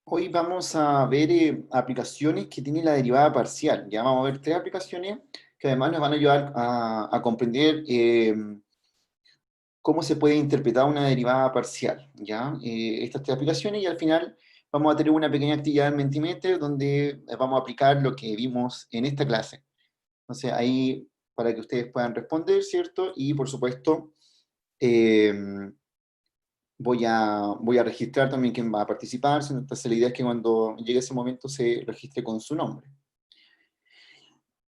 Hoy vamos a ver aplicaciones que tienen la derivada parcial. Ya vamos a ver tres aplicaciones que además nos van a ayudar a comprender cómo se puede interpretar una derivada parcial. ¿Ya? Estas tres aplicaciones y al final vamos a tener una pequeña actividad en Mentimeter donde vamos a aplicar lo que vimos en esta clase. Entonces ahí para que ustedes puedan responder, ¿cierto? Y por supuesto, eh, voy a registrar también quién va a participar, entonces la idea es que cuando llegue ese momento se registre con su nombre.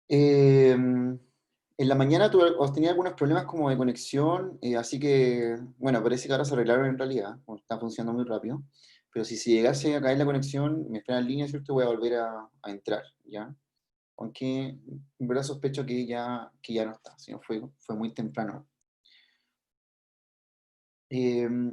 En la mañana os tenía algunos problemas como de conexión, así que, bueno, parece que ahora se arreglaron en realidad, está funcionando muy rápido, pero si llegase a caer la conexión, me espera en línea, ¿cierto? Voy a volver a entrar, ¿ya? Aunque en verdad sospecho que ya no está, si no fue muy temprano.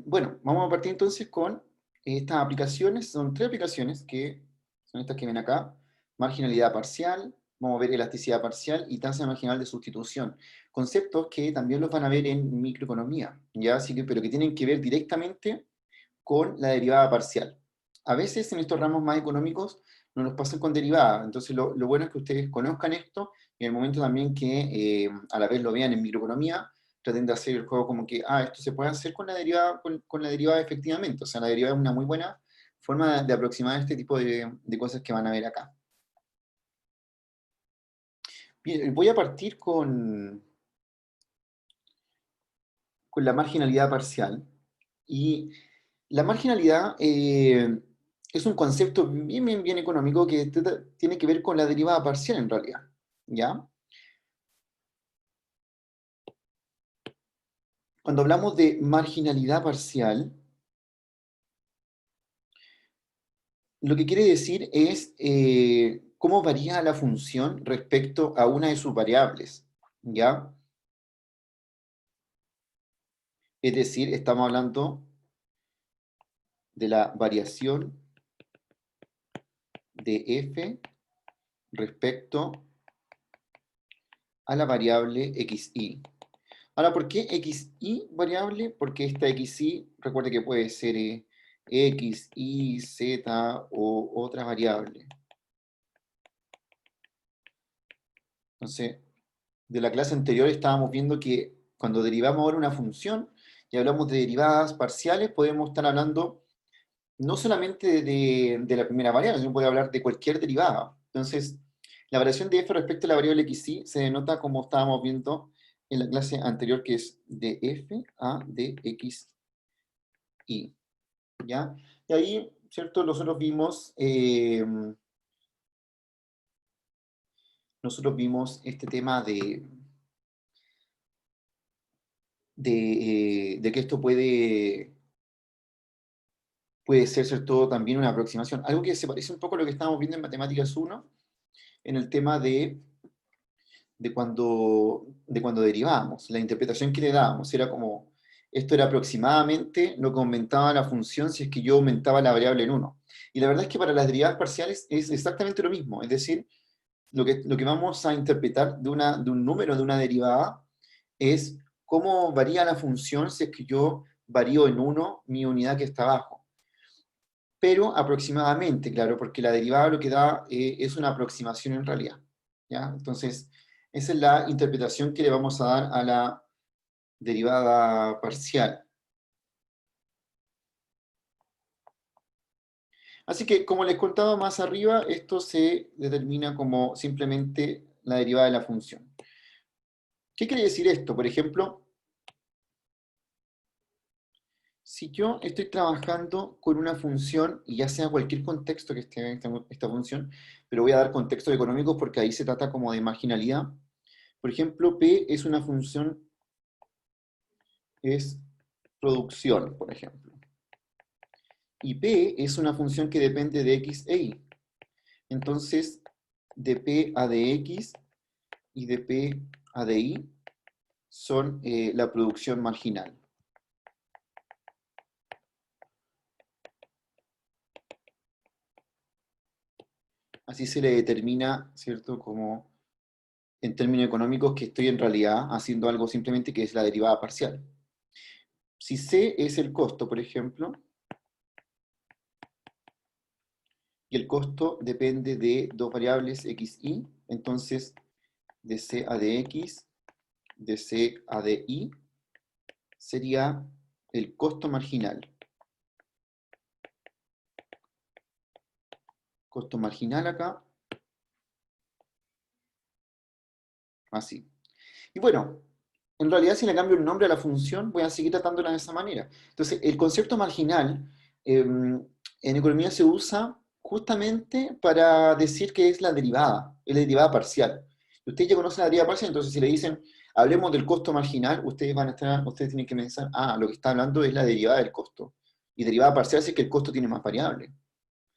Bueno, vamos a partir entonces con estas aplicaciones. Son tres aplicaciones que son estas que ven acá. Marginalidad parcial, vamos a ver elasticidad parcial y tasa marginal de sustitución. Conceptos que también los van a ver en microeconomía, ¿ya? Así que, pero que tienen que ver directamente con la derivada parcial. A veces en estos ramos más económicos no nos pasan con derivada, entonces lo bueno es que ustedes conozcan esto y en el momento también que a la vez lo vean en microeconomía, traten de hacer el juego como que, esto se puede hacer con la derivada, con la derivada efectivamente, o sea, la derivada es una muy buena forma de aproximar este tipo de cosas que van a ver acá. Bien, voy a partir con la marginalidad parcial. Y la marginalidad es un concepto bien económico que tiene que ver con la derivada parcial en realidad. ¿Ya? Cuando hablamos de marginalidad parcial, lo que quiere decir es cómo varía la función respecto a una de sus variables. ¿Ya? Es decir, estamos hablando de la variación de f respecto a la variable xy. Ahora, ¿por qué xy variable? Porque esta xy, recuerde que puede ser x, y, z o otra variable. Entonces, de la clase anterior estábamos viendo que cuando derivamos ahora una función y hablamos de derivadas parciales, podemos estar hablando no solamente de la primera variable, sino puede hablar de cualquier derivada. Entonces, la variación de f respecto a la variable xy se denota como estábamos viendo en la clase anterior, que es de f a de xy. ¿Ya? Y ahí, ¿cierto? Nosotros vimos este tema de que esto puede ser, ¿cierto? También una aproximación. Algo que se parece un poco a lo que estábamos viendo en Matemáticas 1, en el tema de cuando derivábamos. La interpretación que le dábamos era como, esto era aproximadamente lo que aumentaba la función si es que yo aumentaba la variable en uno. Y la verdad es que para las derivadas parciales es exactamente lo mismo, es decir, lo que vamos a interpretar de un número de una derivada es cómo varía la función si es que yo varío en uno mi unidad que está abajo. Pero aproximadamente, claro, porque la derivada lo que da es una aproximación en realidad. ¿Ya? Entonces, esa es la interpretación que le vamos a dar a la derivada parcial. Así que, como les contaba más arriba, esto se determina como simplemente la derivada de la función. ¿Qué quiere decir esto? Por ejemplo, si yo estoy trabajando con una función, y ya sea cualquier contexto que esté en esta función, pero voy a dar contextos económicos porque ahí se trata como de marginalidad. Por ejemplo, P es una función, es producción, por ejemplo. Y P es una función que depende de X e Y. Entonces, de P a de X y de P a de Y son la producción marginal. Así se le determina, ¿cierto? Como en términos económicos que estoy en realidad haciendo algo simplemente que es la derivada parcial. Si C es el costo, por ejemplo, y el costo depende de dos variables x, y. Entonces, de C a de x, de C a de y, sería el costo marginal. Costo marginal acá, así. Y bueno, en realidad si le cambio el nombre a la función, voy a seguir tratándola de esa manera. Entonces, el concepto marginal en economía se usa justamente para decir que es la derivada parcial. Ustedes ya conocen la derivada parcial, entonces si le dicen, hablemos del costo marginal, ustedes tienen que pensar, lo que está hablando es la derivada del costo. Y derivada parcial es que el costo tiene más variables.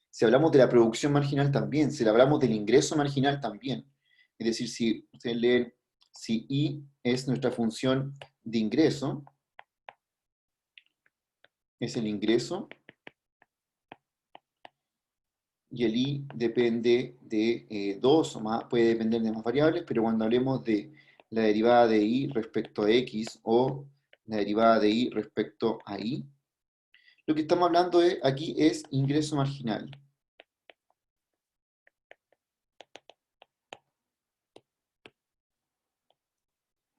Si hablamos de la producción marginal también, si hablamos del ingreso marginal también. Es decir, si ustedes leen, si I es nuestra función de ingreso, es el ingreso, y el I depende de dos o más, puede depender de más variables, pero cuando hablemos de la derivada de I respecto a X o la derivada de I respecto a Y, lo que estamos hablando aquí es ingreso marginal.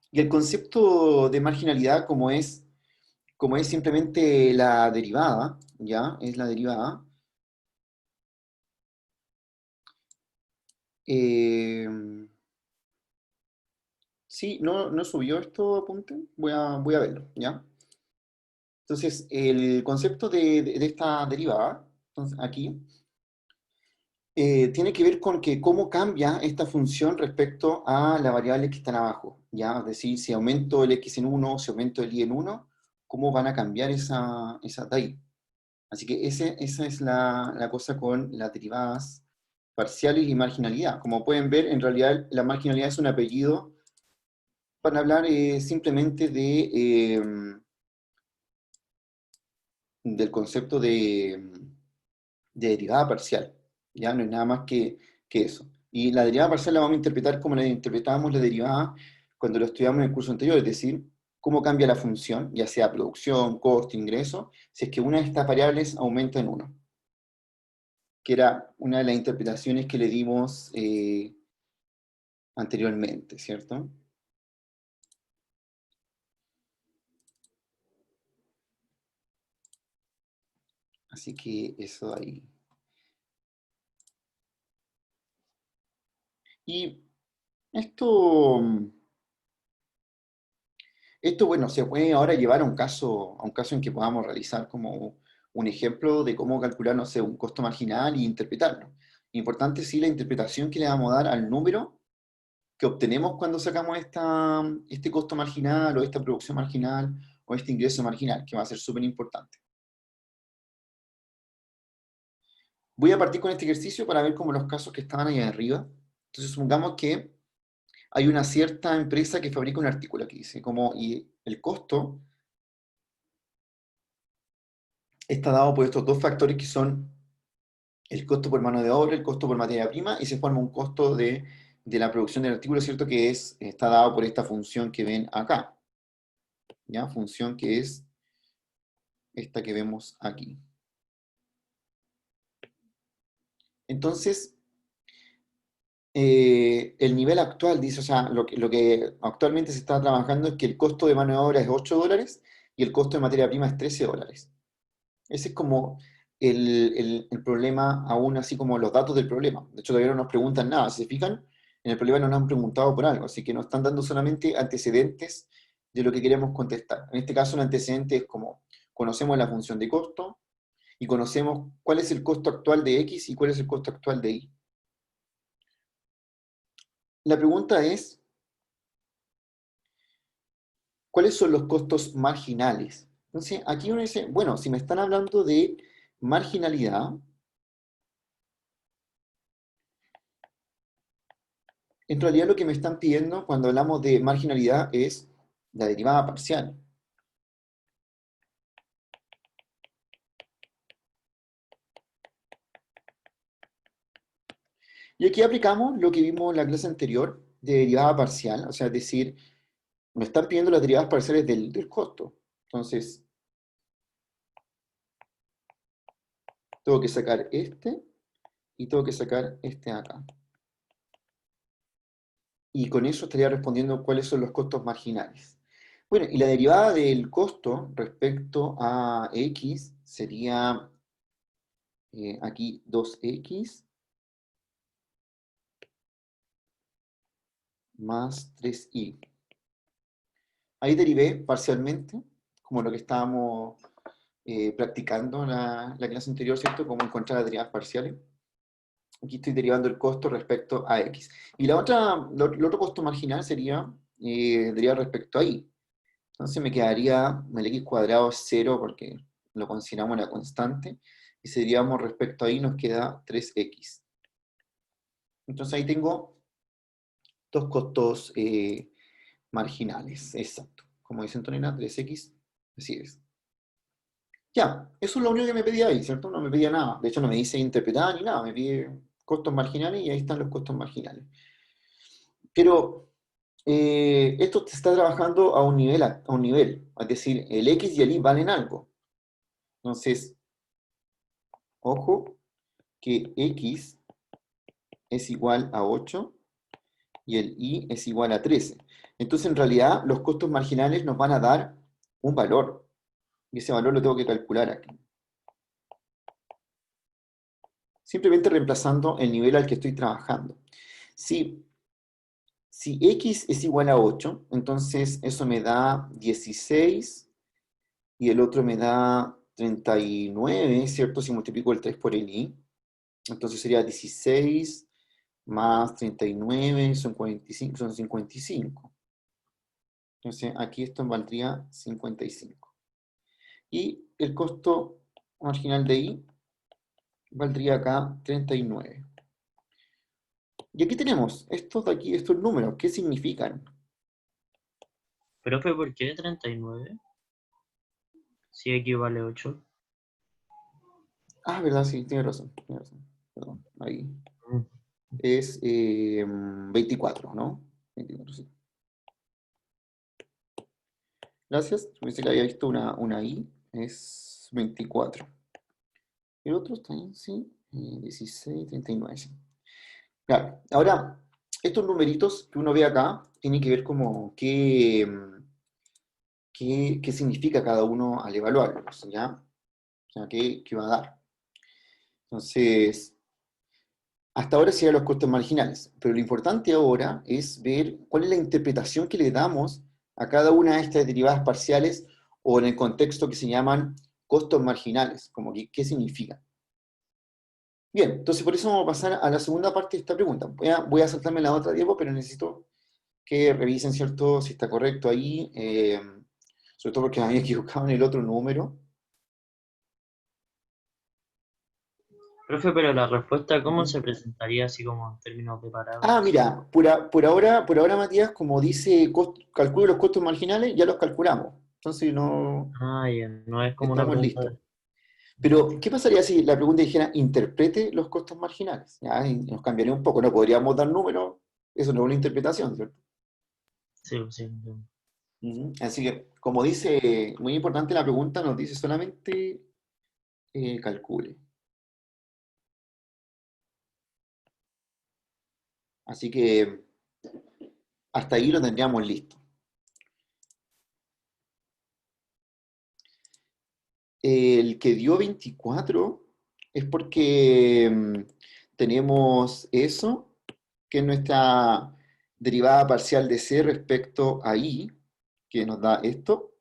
Y el concepto de marginalidad, como es simplemente la derivada, ¿ya? Es la derivada. Eh, sí, no subió esto apunte. Voy a verlo, ¿ya? Entonces, el concepto de esta derivada, entonces, aquí, tiene que ver con que cómo cambia esta función respecto a las variables que están abajo, ¿ya? Es decir, si aumento el x en 1, si aumento el y en 1, cómo van a cambiar esa de ahí. Así que esa es la cosa con las derivadas parciales y marginalidad. Como pueden ver, en realidad la marginalidad es un apellido para hablar simplemente del concepto de derivada parcial. Ya no es nada más que eso. Y la derivada parcial la vamos a interpretar como la interpretábamos la derivada cuando lo estudiamos en el curso anterior, es decir, cómo cambia la función, ya sea producción, costo, ingreso, si es que una de estas variables aumenta en 1, que era una de las interpretaciones que le dimos anteriormente, ¿cierto? Así que eso ahí. Y esto, bueno, se puede ahora llevar a un caso en que podamos realizar como un ejemplo de cómo calcular, no sé, un costo marginal y interpretarlo. Importante sí la interpretación que le vamos a dar al número que obtenemos cuando sacamos este costo marginal o esta producción marginal o este ingreso marginal, que va a ser súper importante. Voy a partir con este ejercicio para ver como los casos que estaban ahí arriba. Entonces supongamos que hay una cierta empresa que fabrica un artículo aquí, dice, y el costo está dado por estos dos factores que son el costo por mano de obra, el costo por materia prima, y se forma un costo de la producción del artículo, ¿cierto? Que está dado por esta función que ven acá, ¿ya? Función que es esta que vemos aquí. Entonces, el nivel actual dice, o sea, lo que actualmente se está trabajando es que el costo de mano de obra es $8 y el costo de materia prima es $13. Ese es como el problema, aún así como los datos del problema. De hecho, todavía no nos preguntan nada. Si se fijan, en el problema no nos han preguntado por algo, así que nos están dando solamente antecedentes de lo que queremos contestar. En este caso, el antecedente es como conocemos la función de costo y conocemos cuál es el costo actual de X y cuál es el costo actual de Y. La pregunta es, ¿cuáles son los costos marginales? Entonces, aquí uno dice, bueno, si me están hablando de marginalidad, en realidad lo que me están pidiendo cuando hablamos de marginalidad es la derivada parcial. Y aquí aplicamos lo que vimos en la clase anterior de derivada parcial, o sea, es decir, me están pidiendo las derivadas parciales del costo. Entonces, tengo que sacar este y tengo que sacar este de acá. Y con eso estaría respondiendo cuáles son los costos marginales. Bueno, y la derivada del costo respecto a x sería aquí 2x más 3y. Ahí derivé parcialmente, como lo que estábamos practicando en la clase anterior, ¿cierto? Cómo encontrar las derivadas parciales. Aquí estoy derivando el costo respecto a x. Y el otro costo marginal sería derivar respecto a y. Entonces me quedaría el x cuadrado es 0 porque lo consideramos una constante. Y si derivamos respecto a y nos queda 3x. Entonces ahí tengo dos costos marginales. Exacto. Como dice Antonina, 3x. Así es. Ya, eso es lo único que me pedía ahí, ¿cierto? No me pedía nada. De hecho, no me dice interpretar ni nada. Me pide costos marginales y ahí están los costos marginales. Pero esto te está trabajando a un nivel. Es decir, el x y el y valen algo. Entonces, ojo que x es igual a 8 y el y es igual a 13. Entonces, en realidad, los costos marginales nos van a dar un valor. Y ese valor lo tengo que calcular aquí. Simplemente reemplazando el nivel al que estoy trabajando. Si x es igual a 8, entonces eso me da 16 y el otro me da 39, ¿cierto? Si multiplico el 3 por el i. Entonces sería 16 más 39, son 45, son 55. Entonces aquí esto valdría 55. Y el costo marginal de i valdría acá 39. Y aquí tenemos estos de aquí, estos números, ¿qué significan? Profe, ¿por qué 39? Si equivale a 8. Ah, verdad, sí, tiene razón, tiene razón. Perdón, ahí. Mm. Es 24, ¿no? 24, sí. Gracias. Pensé que había visto una I. Es 24. El otro está ahí, sí. 16, 39, sí. Claro. Ahora, estos numeritos que uno ve acá tienen que ver como qué significa cada uno al evaluarlos, ¿ya? O sea, qué va a dar. Entonces, hasta ahora serían los costos marginales, pero lo importante ahora es ver cuál es la interpretación que le damos a cada una de estas derivadas parciales o en el contexto que se llaman costos marginales, como que, qué significa. Bien, entonces por eso vamos a pasar a la segunda parte de esta pregunta. Voy a saltarme la otra diapo, pero necesito que revisen, ¿cierto?, si está correcto ahí, sobre todo porque me había equivocado en el otro número. Profe, pero la respuesta, ¿cómo Ujú. se presentaría así como en términos de Ah, parábolas? mira, por ahora, Matías, como dice calculo los costos marginales, ya los calculamos. Entonces no Ah, ya, no es como una estamos pregunta listos. de... Pero, ¿qué pasaría si la pregunta dijera interprete los costos marginales? Ya, y nos cambiaría un poco, no podríamos dar números, eso no es una interpretación, ¿cierto? Sí, sí, entiendo. Ujú. Así que, como dice, muy importante la pregunta, nos dice solamente calcule. Así que hasta ahí lo tendríamos listo. El que dio 24 es porque tenemos eso, que es nuestra derivada parcial de c respecto a i, que nos da esto.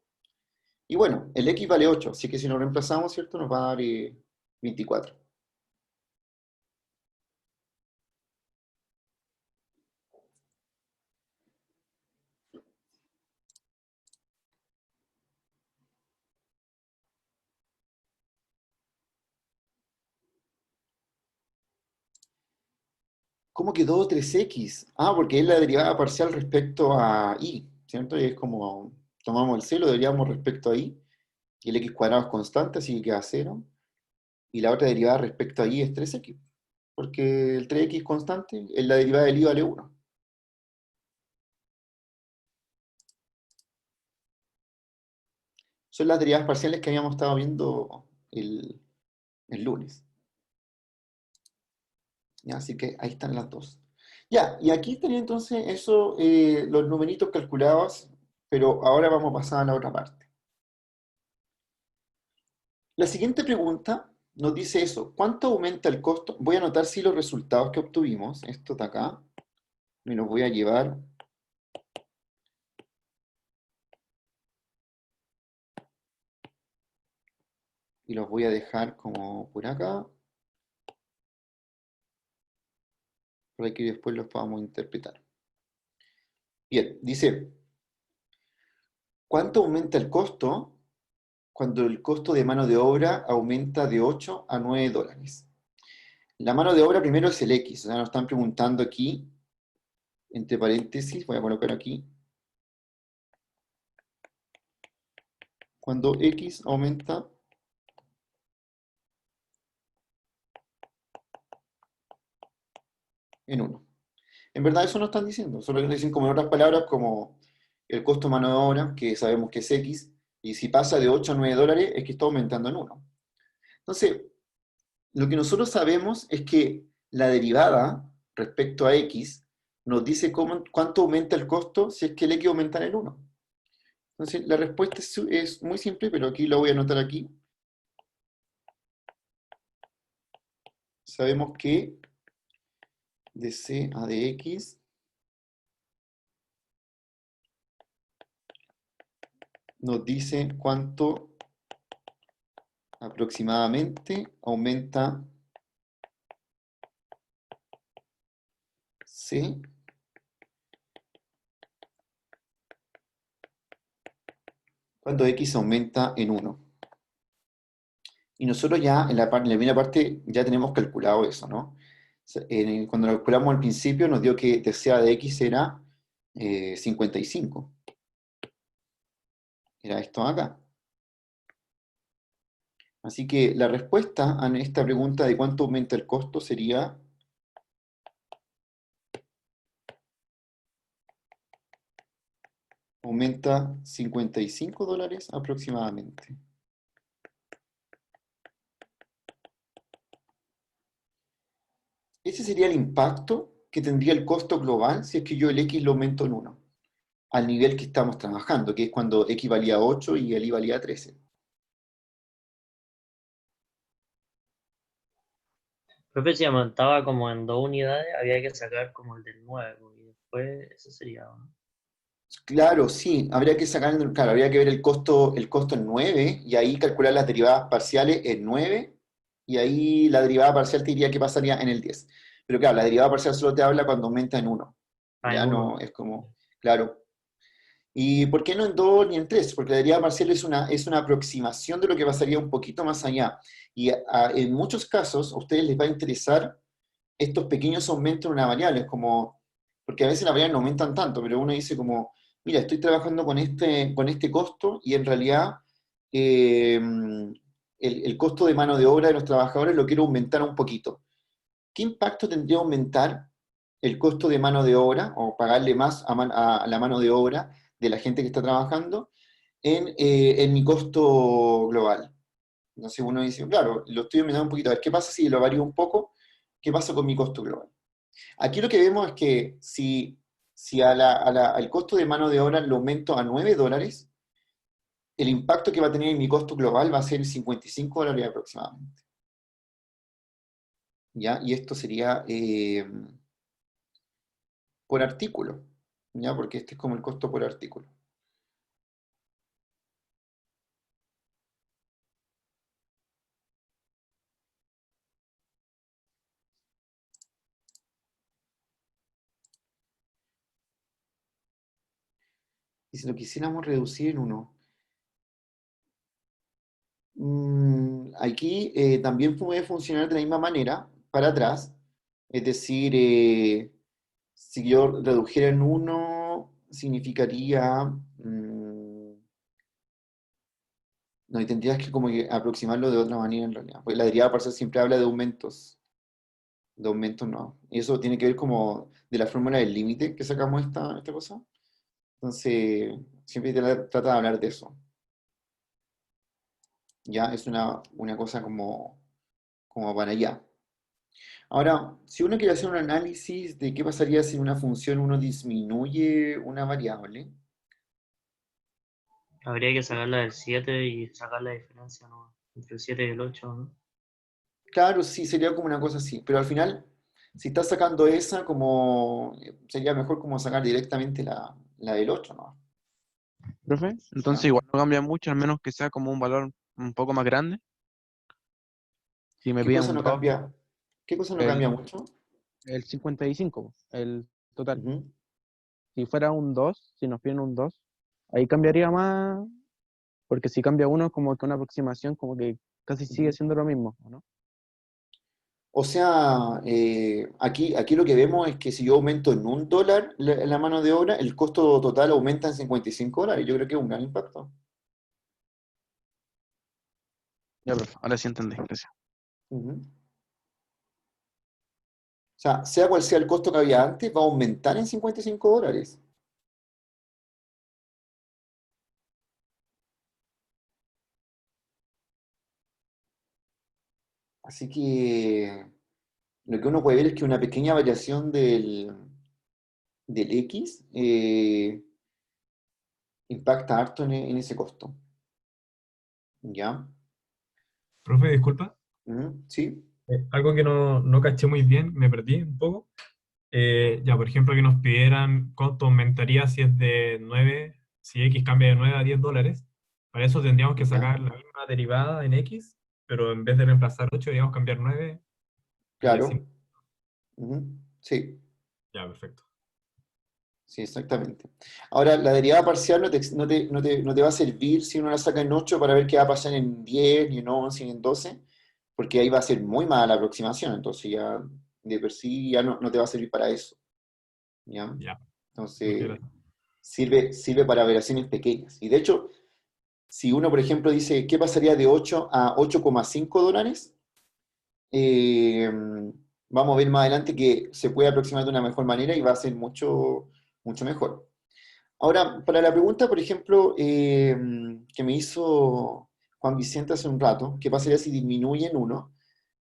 Y bueno, el x vale 8, así que si lo reemplazamos, ¿cierto? Nos va a dar 24. ¿Cómo quedó 3x? Ah, porque es la derivada parcial respecto a i, ¿cierto? Y es como, tomamos el c, lo derivamos respecto a i, y el x cuadrado es constante, así que queda 0. Y la otra derivada respecto a i es 3x, porque el 3x constante, en la derivada del i vale 1. Son las derivadas parciales que habíamos estado viendo el lunes. ¿Ya? Así que ahí están las dos. Ya, y aquí tenía entonces eso, los numeritos calculados, pero ahora vamos a pasar a la otra parte. La siguiente pregunta nos dice eso, ¿cuánto aumenta el costo? Voy a anotar si los resultados que obtuvimos, esto de acá, me los voy a llevar y los voy a dejar como por acá, para que después los podamos interpretar. Bien, dice, ¿cuánto aumenta el costo cuando el costo de mano de obra aumenta de 8 a 9 dólares? La mano de obra primero es el X, o sea, nos están preguntando aquí, entre paréntesis, voy a colocar aquí, cuando X aumenta en 1. En verdad eso no están diciendo, solo que nos dicen como en otras palabras, como el costo de mano de obra, que sabemos que es X, y si pasa de 8 a 9 dólares es que está aumentando en 1. Entonces, lo que nosotros sabemos es que la derivada respecto a X nos dice cuánto aumenta el costo si es que el X aumenta en 1. Entonces, la respuesta es muy simple, pero aquí la voy a anotar aquí. Sabemos que de C a de X nos dice cuánto aproximadamente aumenta C cuando X aumenta en 1. Y nosotros ya en la primera parte ya tenemos calculado eso, ¿no? Cuando lo calculamos al principio nos dio que TCA de X era 55. Era esto acá. Así que la respuesta a esta pregunta de cuánto aumenta el costo sería aumenta 55 dólares aproximadamente. Ese sería el impacto que tendría el costo global si es que yo el X lo aumento en 1, al nivel que estamos trabajando, que es cuando X valía 8 y el Y valía 13. Profe, si aumentaba como en 2 unidades, había que sacar como el del 9, y después eso sería, ¿no? Claro, sí, habría que sacar, claro, habría que ver el costo en 9 y ahí calcular las derivadas parciales en 9 y ahí la derivada parcial te diría que pasaría en el 10. Pero claro, la derivada parcial solo te habla cuando aumenta en 1. Ah, en Ya no, 1. es como, claro. ¿Y por qué no en 2 ni en 3? Porque la derivada parcial es una aproximación de lo que pasaría un poquito más allá. Y en muchos casos a ustedes les va a interesar estos pequeños aumentos en una variable, es como, porque a veces las variables no aumentan tanto, pero uno dice como, mira, estoy trabajando con este costo y en realidad el costo de mano de obra de los trabajadores lo quiero aumentar un poquito. ¿Qué impacto tendría aumentar el costo de mano de obra o pagarle más a la mano de obra de la gente que está trabajando en mi costo global? Entonces uno dice, claro, lo estoy aumentando un poquito, a ver, ¿qué pasa si lo varío un poco? ¿Qué pasa con mi costo global? Aquí lo que vemos es que si al costo de mano de obra lo aumento a 9 dólares, el impacto que va a tener en mi costo global va a ser 55 dólares aproximadamente. ¿Ya? Y esto sería por artículo, ¿ya? Porque este es como el costo por artículo. Y si lo quisiéramos reducir en uno, aquí también puede funcionar de la misma manera, para atrás. Es decir, si yo redujera en uno, significaría... no, y tendrías que como que aproximarlo de otra manera en realidad. Porque la derivada parcial siempre habla de aumentos no. Y eso tiene que ver como de la fórmula del límite que sacamos esta cosa. Entonces, siempre trata de hablar de eso. Ya es una cosa como para allá. Ahora, si uno quiere hacer un análisis de qué pasaría si en una función uno disminuye una variable, Habría que sacarla del 7 y sacar la diferencia, ¿no? Entre el 7 y el 8, ¿no? claro, sí, sería como una cosa así, pero al final, si estás sacando esa, como sería mejor como sacar directamente la del 8, ¿no? ¿Profe? Entonces ¿Ya? igual no cambia mucho, al menos que sea como un valor un poco más grande. Si me ¿Qué piden cosa un no 2 cambia? ¿Qué cosa no el, cambia mucho? el 55 el total. Ujú. Si fuera un 2 si nos piden un 2 ahí cambiaría más, porque si cambia uno, como que una aproximación, como que casi sigue Ujú. siendo lo mismo, ¿o no? O sea, aquí lo que vemos es que si yo aumento en $1 la mano de obra, el costo total aumenta en $55. Yo creo que es un gran impacto. Ya, profe, ahora sí entendí, gracias. Ujú. O sea cual sea el costo que había antes, va a aumentar en $55. Así que lo que uno puede ver es que una pequeña variación del X impacta harto en ese costo. ¿Ya? Profe, disculpa. Ujú. ¿Sí? Algo que no caché muy bien, me perdí un poco. Ya, por ejemplo, que nos pidieran cuánto aumentaría si es de 9 si X cambia de 9 a $10. Para eso tendríamos que ¿Ya? sacar la misma derivada en X, pero en vez de reemplazar 8 digamos cambiar 9 y así. Claro. Ujú. Sí. Ya, perfecto. Sí, exactamente. Ahora, la derivada parcial no te va a servir si uno la saca en 8 para ver qué va a pasar en 10 ni en 11 ni en 12 porque ahí va a ser muy mala la aproximación, entonces ya de per sí ya no te va a servir para eso, ¿ya? Ya, muchas Entonces, gracias. sirve para variaciones pequeñas. Y de hecho, si uno, por ejemplo, dice, ¿qué pasaría de 8 a $8,5? eh, Vamos a ver más adelante que se puede aproximar de una mejor manera y va a ser mucho, mucho mejor. Ahora, para la pregunta, por ejemplo, que me hizo Juan Vicente hace un rato, ¿qué pasaría si disminuye en uno?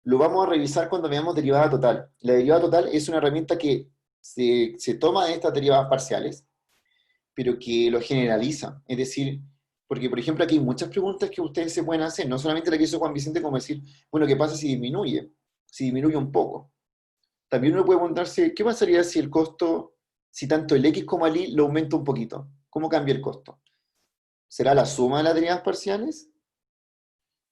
Lo vamos a revisar cuando veamos derivada total. La derivada total es una herramienta que se toma de estas derivadas parciales, pero que lo generaliza. Es decir, porque, por ejemplo, aquí hay muchas preguntas que ustedes se pueden hacer, no solamente la que hizo Juan Vicente, como decir, bueno, ¿qué pasa si disminuye? Si disminuye un poco. También uno puede preguntarse, ¿qué pasaría si el costo, si tanto el X como el Y lo aumenta un poquito? ¿Cómo cambia el costo? ¿Será la suma de las derivadas parciales?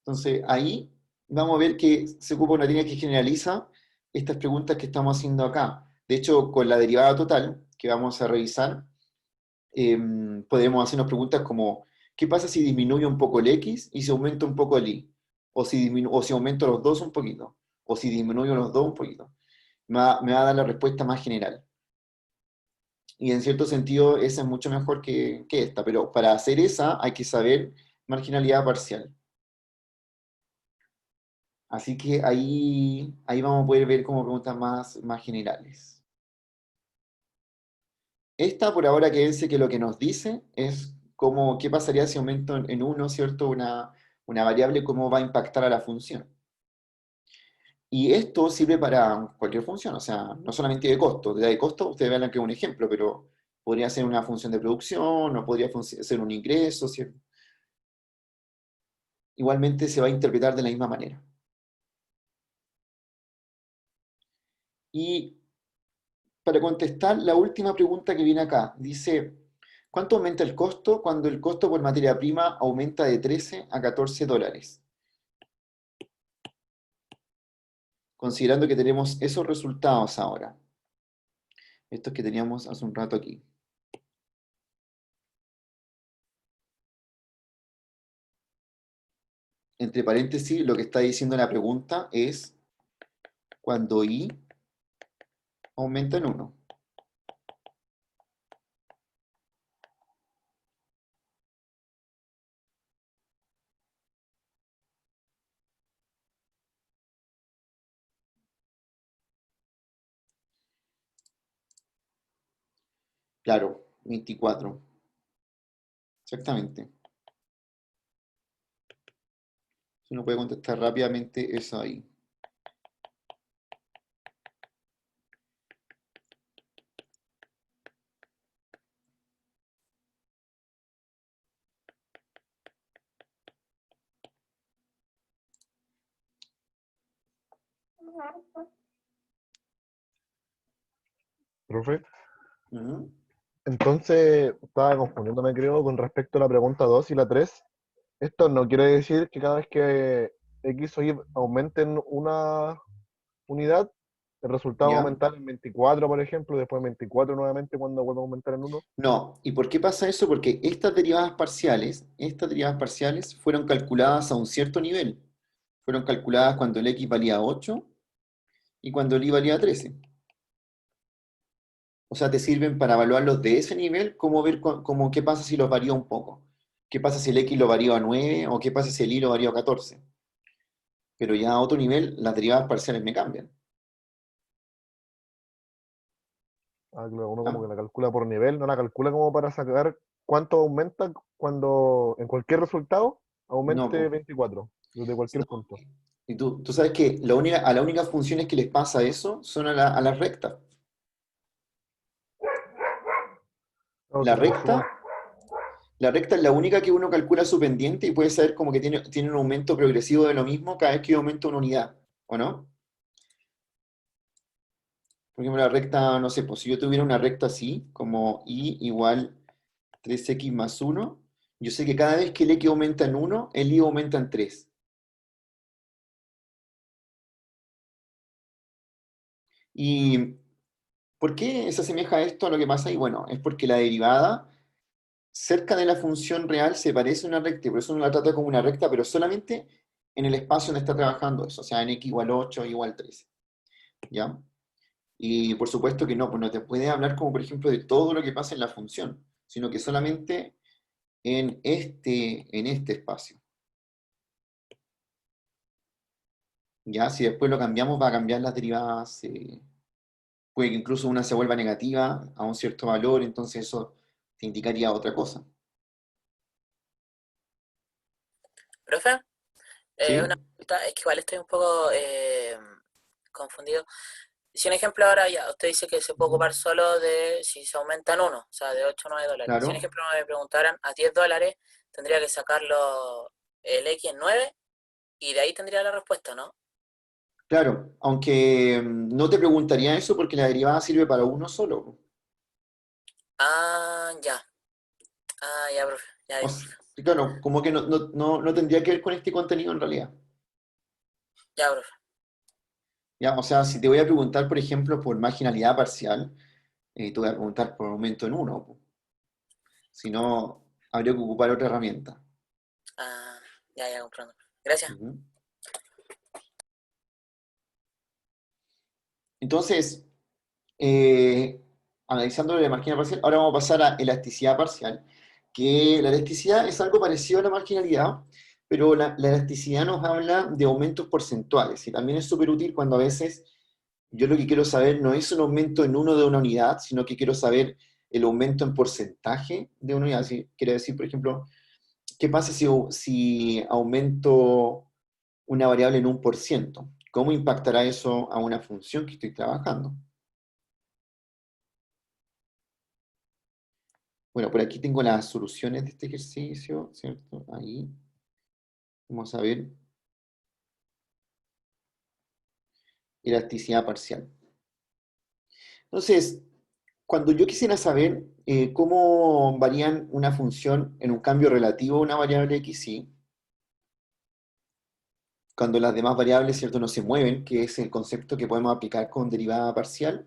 Entonces, ahí vamos a ver que se ocupa una línea que generaliza estas preguntas que estamos haciendo acá. De hecho, con la derivada total, que vamos a revisar, podemos hacernos preguntas como, ¿qué pasa si disminuye un poco el X y se aumenta un poco el Y? O si aumento los dos un poquito, o si disminuyo los dos un poquito. Me va a dar la respuesta más general. Y en cierto sentido, esa es mucho mejor que esta, pero para hacer esa hay que saber marginalidad parcial. Así que ahí vamos a poder ver como preguntas más generales. Esta por ahora quédense que lo que nos dice es qué pasaría si aumento en uno, ¿cierto? Una variable, cómo va a impactar a la función. Y esto sirve para cualquier función, o sea, no solamente de costo. De costo, ustedes vean que es un ejemplo, pero podría ser una función de producción, o podría ser un ingreso, ¿cierto? Igualmente se va a interpretar de la misma manera. Y para contestar la última pregunta que viene acá, dice, ¿cuánto aumenta el costo cuando el costo por materia prima aumenta de 13 a $14? Considerando que tenemos esos resultados ahora, estos que teníamos hace un rato aquí. Entre paréntesis, lo que está diciendo la pregunta es cuando I aumenta en 1. Claro, 24. Exactamente. Si uno puede contestar rápidamente eso ahí. Profe. Ujú. Entonces, estaba confundiéndome, creo, con respecto a la pregunta 2 y la 3. Esto no quiere decir que cada vez que X o Y aumenten una unidad, el resultado va a ¿Ya? aumentar en 24, por ejemplo, y después en 24 nuevamente cuando vuelva a aumentar en 1. No. ¿Y por qué pasa eso? Porque estas derivadas parciales fueron calculadas a un cierto nivel. Fueron calculadas cuando el X valía 8 y cuando el Y valía 13. O sea, te sirven para evaluarlos de ese nivel, como ver como qué pasa si los varía un poco. ¿Qué pasa si el X lo varía a 9 o qué pasa si el Y lo varía a 14? Pero ya a otro nivel, las derivadas parciales me cambian. Ah, claro, uno ¿Ah? como que la calcula por nivel, no la calcula como para sacar cuánto aumenta cuando en cualquier resultado No, aumente po. 24, desde cualquier No. punto. Y tú sabes que a las únicas funciones que les pasa eso son a las rectas. Claro, La si por suma, recta, la recta es la única que uno calcula su pendiente y puede saber como que tiene un aumento progresivo de lo mismo cada vez que yo aumento una unidad, ¿o no? Por ejemplo, la recta, no sé, pues si yo tuviera una recta así, como y igual 3x más 1, yo sé que cada vez que el x aumenta en 1, el y aumenta en 3. ¿Y por qué se asemeja esto a lo que pasa ahí? Bueno, es porque la derivada cerca de la función real se parece a una recta, y por eso uno la trata como una recta, pero solamente en el espacio donde está trabajando eso, o sea, en x igual 8, igual 13, ¿ya? Y por supuesto que no, pues no te puede hablar como por ejemplo de todo lo que pasa en la función, sino que solamente en este espacio. Ya, si después lo cambiamos, va a cambiar las derivadas, puede que incluso una se vuelva negativa a un cierto valor, entonces eso te indicaría otra cosa. Profe, una ¿Sí? pregunta, es que igual estoy un poco confundido. Si un ejemplo ahora ya, usted dice que se puede ocupar solo de si se aumentan uno, o sea, de 8 a 9 dólares. Si un Claro. ejemplo me preguntaran a 10 dólares, tendría que sacarlo el X en 9 y de ahí tendría la respuesta, ¿no? Claro, aunque no te preguntaría eso porque la derivada sirve para uno solo. Ah, ya. Ah, ya, profe. Ya, O ya, sea, profe. claro, como que no tendría que ver con este contenido en realidad. Ya, profe. ¿Ya? O sea, si te voy a preguntar, por ejemplo, por marginalidad parcial, te voy a preguntar por aumento en uno, po. Si no, habría que ocupar otra herramienta. Ah, ya, ya, comprendo. Gracias. Ujú. Entonces, eh, analizando la marginalidad parcial, ahora vamos a pasar a elasticidad parcial, que la elasticidad es algo parecido a la marginalidad, pero la elasticidad nos habla de aumentos porcentuales, y también es súper útil cuando a veces yo lo que quiero saber no es un aumento en uno de una unidad, sino que quiero saber el aumento en porcentaje de una unidad. Si, quiere decir, por ejemplo, ¿qué pasa si aumento una variable en 1%? ¿Cómo impactará eso a una función que estoy trabajando? Bueno, por aquí tengo las soluciones de este ejercicio, ¿cierto? Ahí. Vamos a ver elasticidad parcial. Entonces, cuando yo quisiera saber cómo varían una función en un cambio relativo a una variable x, y cuando las demás variables, ¿cierto?, no se mueven, que es el concepto que podemos aplicar con derivada parcial,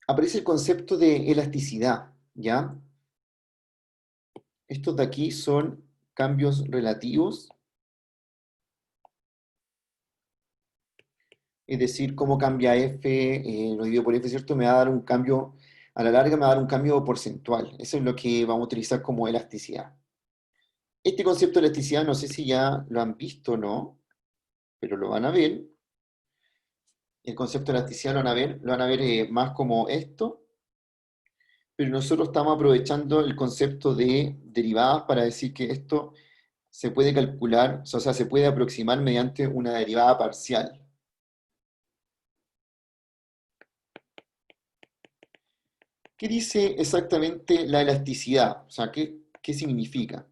aparece el concepto de elasticidad, ¿ya? Estos de aquí son cambios relativos, es decir, cómo cambia f, lo divido por f, ¿cierto? Me va a dar un cambio, a la larga me va a dar un cambio porcentual. Eso es lo que vamos a utilizar como elasticidad. Este concepto de elasticidad no sé si ya lo han visto o no, pero lo van a ver. El concepto de elasticidad lo van a ver más como esto, pero nosotros estamos aprovechando el concepto de derivadas para decir que esto se puede calcular, o sea, se puede aproximar mediante una derivada parcial. ¿Qué dice exactamente la elasticidad? O sea, ¿qué significa?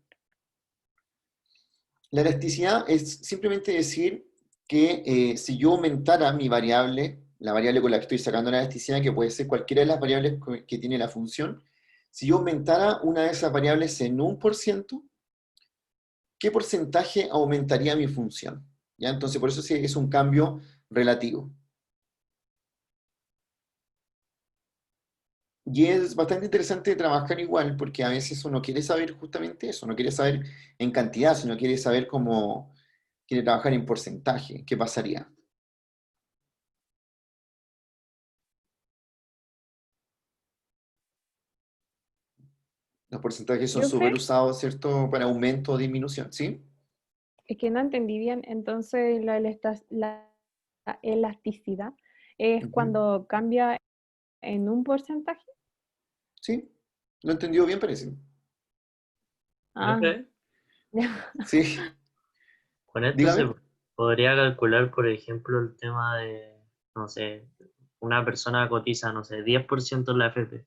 La elasticidad es simplemente decir que si yo aumentara mi variable, la variable con la que estoy sacando la elasticidad, que puede ser cualquiera de las variables que tiene la función, si yo aumentara una de esas variables en 1%, ¿qué porcentaje aumentaría mi función? ¿Ya? Entonces, por eso sí es un cambio relativo. Y es bastante interesante trabajar igual, porque a veces uno quiere saber justamente eso, no quiere saber en cantidad, sino quiere saber cómo quiere trabajar en porcentaje, qué pasaría. Los porcentajes son súper Profe, usados, ¿cierto?, para aumento o disminución, ¿sí? es que no entendí bien, entonces la elasticidad es Ujú. cuando cambia en un porcentaje. ¿Sí? ¿Lo entendió bien, parece? Ah, Profe, Sí, con esto se dígame. podría calcular, por ejemplo, el tema de, no sé, una persona cotiza, no sé, 10% en la FP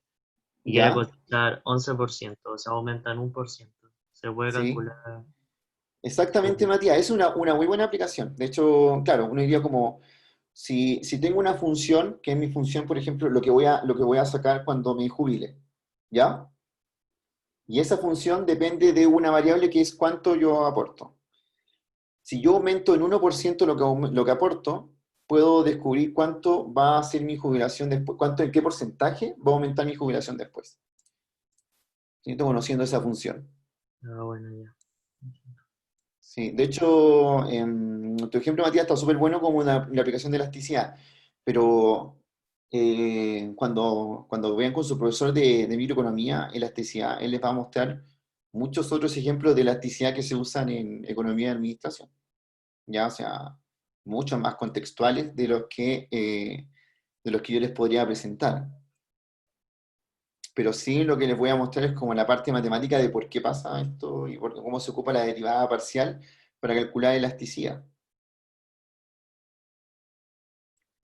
y quiere ¿Ya? cotizar 11%, o sea, aumenta en 1%. Se puede Sí. calcular. Exactamente, Matías. Es una muy buena aplicación. De hecho, claro, uno diría como, si tengo una función, que es mi función, por ejemplo, lo que voy a sacar cuando me jubile, ¿ya? Y esa función depende de una variable que es cuánto yo aporto. Si yo aumento en 1% lo que aporto, puedo descubrir cuánto va a ser mi jubilación después, en qué porcentaje va a aumentar mi jubilación después. Siento conociendo esa función. Ah, bueno, ya. Sí, de hecho, tu ejemplo, Matías, está súper bueno como la aplicación de elasticidad, pero cuando vean con su profesor de microeconomía, elasticidad, él les va a mostrar muchos otros ejemplos de elasticidad que se usan en economía y administración, ya, o sea, muchos más contextuales de los que yo les podría presentar. Pero sí lo que les voy a mostrar es como la parte matemática de por qué pasa esto y cómo se ocupa la derivada parcial para calcular elasticidad.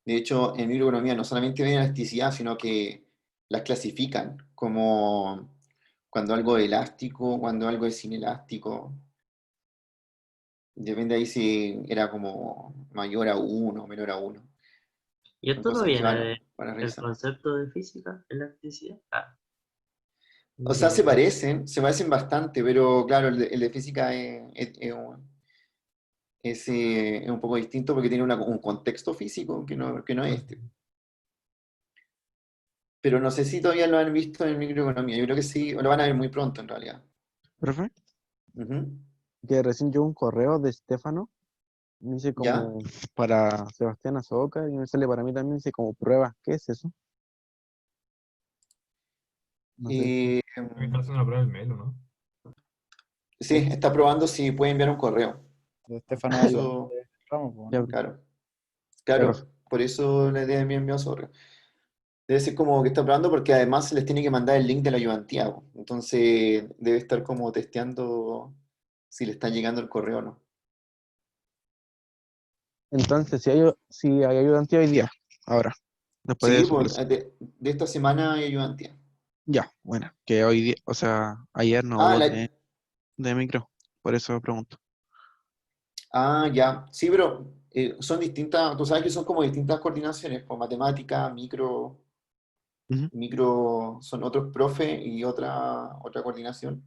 De hecho, en microeconomía no solamente ven elasticidad, sino que las clasifican como cuando algo es elástico, cuando algo es inelástico. Depende ahí si era como mayor a uno o menor a uno. ¿Y Son esto no cosas que viene van a del revisar. concepto de física, elasticidad? Ah, O sea, se microeconomía. parecen, se parecen bastante, pero claro, el de física es un poco distinto porque tiene un contexto físico que no es este. Pero no sé si todavía lo han visto en microeconomía. Yo creo que sí, o lo van a ver muy pronto en realidad. Profe, Ujú. que recién llegó un correo de Estefano, me dice ¿Ya? como para Sebastián Azoka y me sale para mí también, dice como prueba. ¿Qué es eso? No sé si Eh, Creo que está haciendo la prueba del mail, ¿o no? sí, de, está probando si puede enviar un correo. De Estefano Ayuante Eso, Ramos, pues, ya, ¿no? claro. ya, profe. Claro, por eso le deben enviar su correo. Debe ser como que está probando porque además se les tiene que mandar el link de la ayudantía, po. Entonces debe estar como testeando si le está llegando el correo o no. Entonces, si hay ayudante hoy día, ahora, después de Sí, su pues, clase. de esta semana hay ayudantía. Ya, bueno, que hoy día, o sea, ayer no Ah, hubo de micro, por eso pregunto. ya. Sí, pero son distintas, tú sabes que son como distintas coordinaciones, pues matemática, Ujú, son otros profe y otra coordinación.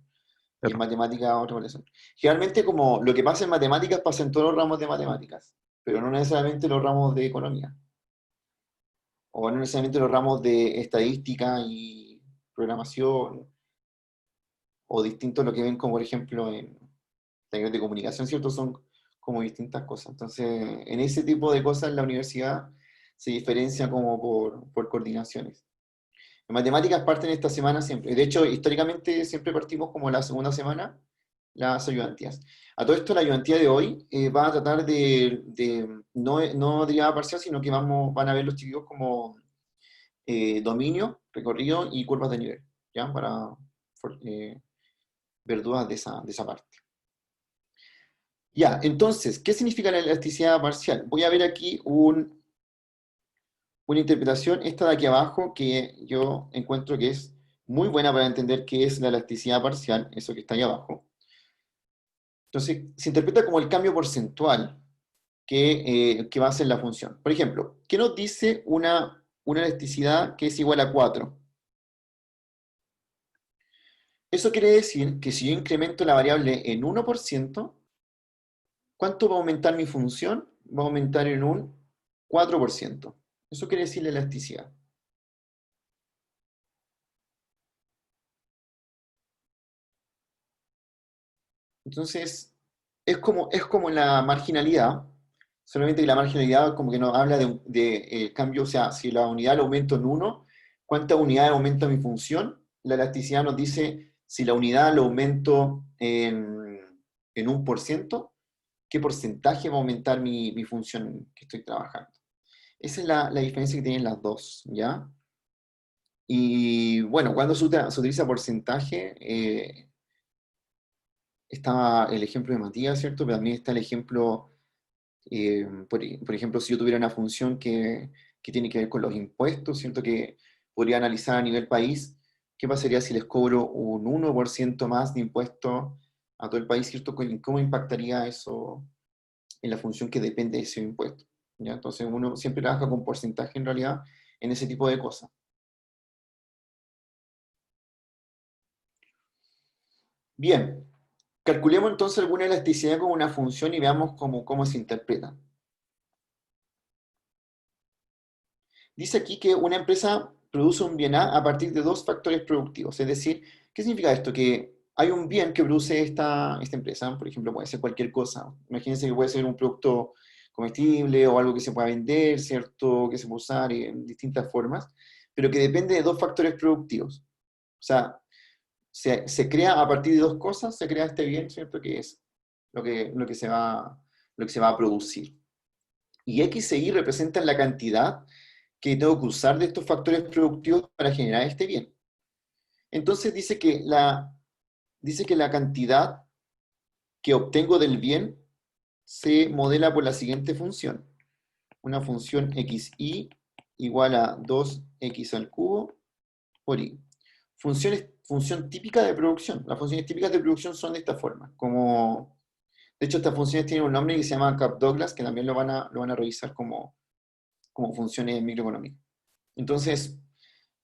Y en claro. matemáticas otra coordinación. Generalmente como lo que pasa en matemáticas pasa en todos los ramos de matemáticas, pero no necesariamente los ramos de economía, o no necesariamente los ramos de estadística y programación, o distintos lo que ven como por ejemplo en talleres de comunicación, ¿cierto? Son como distintas cosas. Entonces, en ese tipo de cosas la universidad se diferencia como por coordinaciones. En matemáticas parten esta semana siempre. De hecho, históricamente siempre partimos como la segunda semana las ayudantías. A todo esto, la ayudantía de hoy va a tratar no derivada parcial, sino que van a ver los chicos como dominio, recorrido y curvas de nivel, ¿ya? Para eh, ver dudas de esa parte. Ya, entonces, ¿qué significa la elasticidad parcial? Voy a ver aquí una interpretación, esta de aquí abajo, que yo encuentro que es muy buena para entender qué es la elasticidad parcial, eso que está ahí abajo. Entonces, se interpreta como el cambio porcentual que va a ser la función. Por ejemplo, ¿qué nos dice una elasticidad que es igual a 4? Eso quiere decir que si yo incremento la variable en 1%, ¿cuánto va a aumentar mi función? Va a aumentar en un 4%. Eso quiere decir la elasticidad. Entonces, es como la marginalidad, solamente que la marginalidad como que nos habla de cambio, o sea, si la unidad la aumento en 1, ¿cuántas unidades aumenta mi función? La elasticidad nos dice si la unidad la aumento en 1%, ¿qué porcentaje va a aumentar mi función que estoy trabajando? Esa es la diferencia que tienen las dos, ¿ya? Y bueno, cuando se utiliza porcentaje, estaba el ejemplo de Matías, ¿cierto? Pero también está el ejemplo, por ejemplo, si yo tuviera una función que tiene que ver con los impuestos, ¿cierto? Que podría analizar a nivel país, ¿qué pasaría si les cobro un 1% más de impuestos a todo el país, ¿cierto? ¿Cómo impactaría eso en la función que depende de ese impuesto? ¿Ya? Entonces uno siempre trabaja con porcentaje en realidad en ese tipo de cosas. Bien, calculemos entonces alguna elasticidad con una función y veamos cómo se interpreta. Dice aquí que una empresa produce un bien A partir de dos factores productivos. Es decir, ¿qué significa esto? Que hay un bien que produce esta empresa, por ejemplo, puede ser cualquier cosa. Imagínense que puede ser un producto comestible o algo que se pueda vender, ¿cierto? Que se puede usar en distintas formas, pero que depende de dos factores productivos. O sea, se crea a partir de dos cosas, se crea este bien, ¿cierto? Que es lo que se va a producir. Y X e Y representan la cantidad que tengo que usar de estos factores productivos para generar este bien. Entonces dice que la cantidad que obtengo del bien se modela por la siguiente función. Una función xy igual a 2x al cubo por y. Función típica de producción. Las funciones típicas de producción son de esta forma. De hecho, estas funciones tienen un nombre que se llama Kapp-Douglas, que también lo van a revisar como funciones microeconómicas. Entonces,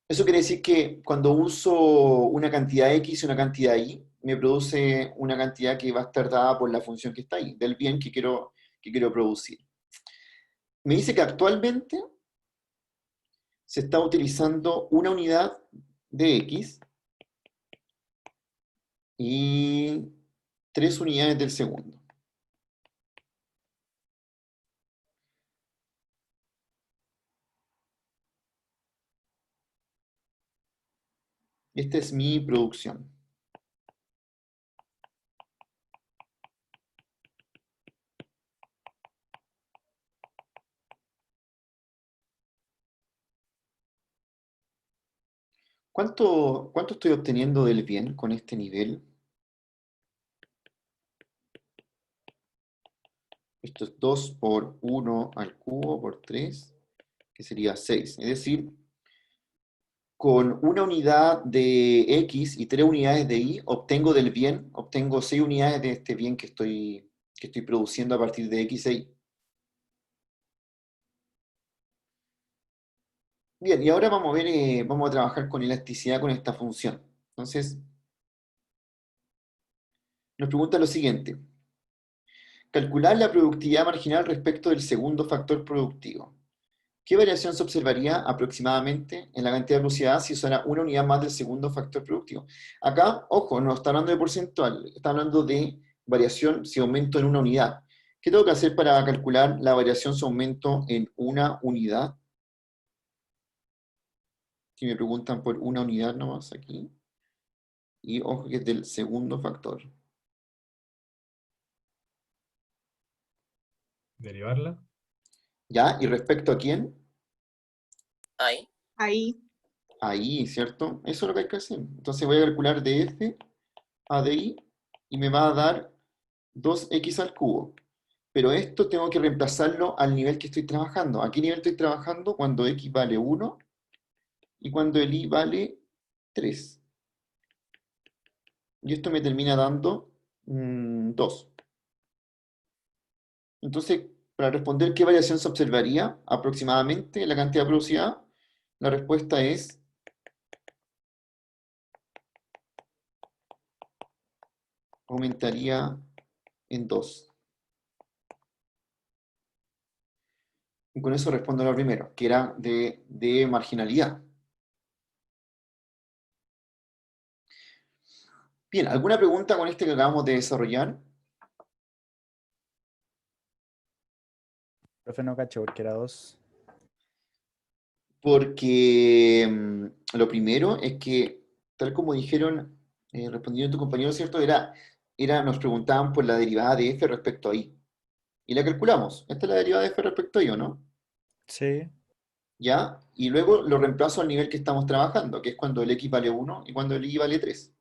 eso quiere decir que cuando uso una cantidad x y una cantidad y, me produce una cantidad que va a estar dada por la función que está ahí, del bien que quiero producir. Me dice que actualmente se está utilizando una unidad de x y 3 unidades del segundo. Esta es mi producción. ¿Cuánto estoy obteniendo del bien con este nivel? Esto es 2 por 1 al cubo por 3, que sería 6. Es decir, con una unidad de X y 3 unidades de Y, obtengo del bien, obtengo 6 unidades de este bien que estoy produciendo a partir de X e Y. Bien, y ahora vamos a ver, vamos a trabajar con elasticidad con esta función. Entonces, nos pregunta lo siguiente. Calcular la productividad marginal respecto del segundo factor productivo. ¿Qué variación se observaría aproximadamente en la cantidad de velocidad si usara una unidad más del segundo factor productivo? Acá, ojo, no está hablando de porcentual, está hablando de variación si aumento en una unidad. ¿Qué tengo que hacer para calcular la variación si aumento en una unidad? Si me preguntan por una unidad nomás aquí. Y ojo que es del segundo factor. Derivarla. ¿Ya? ¿Y respecto a quién? Ahí. Ahí. Ahí, ¿cierto? Eso es lo que hay que hacer. Entonces voy a calcular de F a de I y me va a dar 2x al cubo. Pero esto tengo que reemplazarlo al nivel que estoy trabajando. ¿A qué nivel estoy trabajando? Cuando x vale 1 y cuando el y vale 3. Y esto me termina dando 2. Entonces, para responder qué variación se observaría aproximadamente en la cantidad producida, la respuesta es aumentaría en 2. Y con eso respondo a lo primero, que era de marginalidad. Bien, ¿alguna pregunta con este que acabamos de desarrollar? Profe, no cacho, porque era 2. Porque lo primero es que, tal como dijeron, respondiendo tu compañero, ¿cierto? Nos preguntaban por la derivada de f respecto a i. Y la calculamos. Esta es la derivada de f respecto a i, ¿o no? Sí. ¿Ya? Y luego lo reemplazo al nivel que estamos trabajando, que es cuando el x vale 1 y cuando el y vale 3.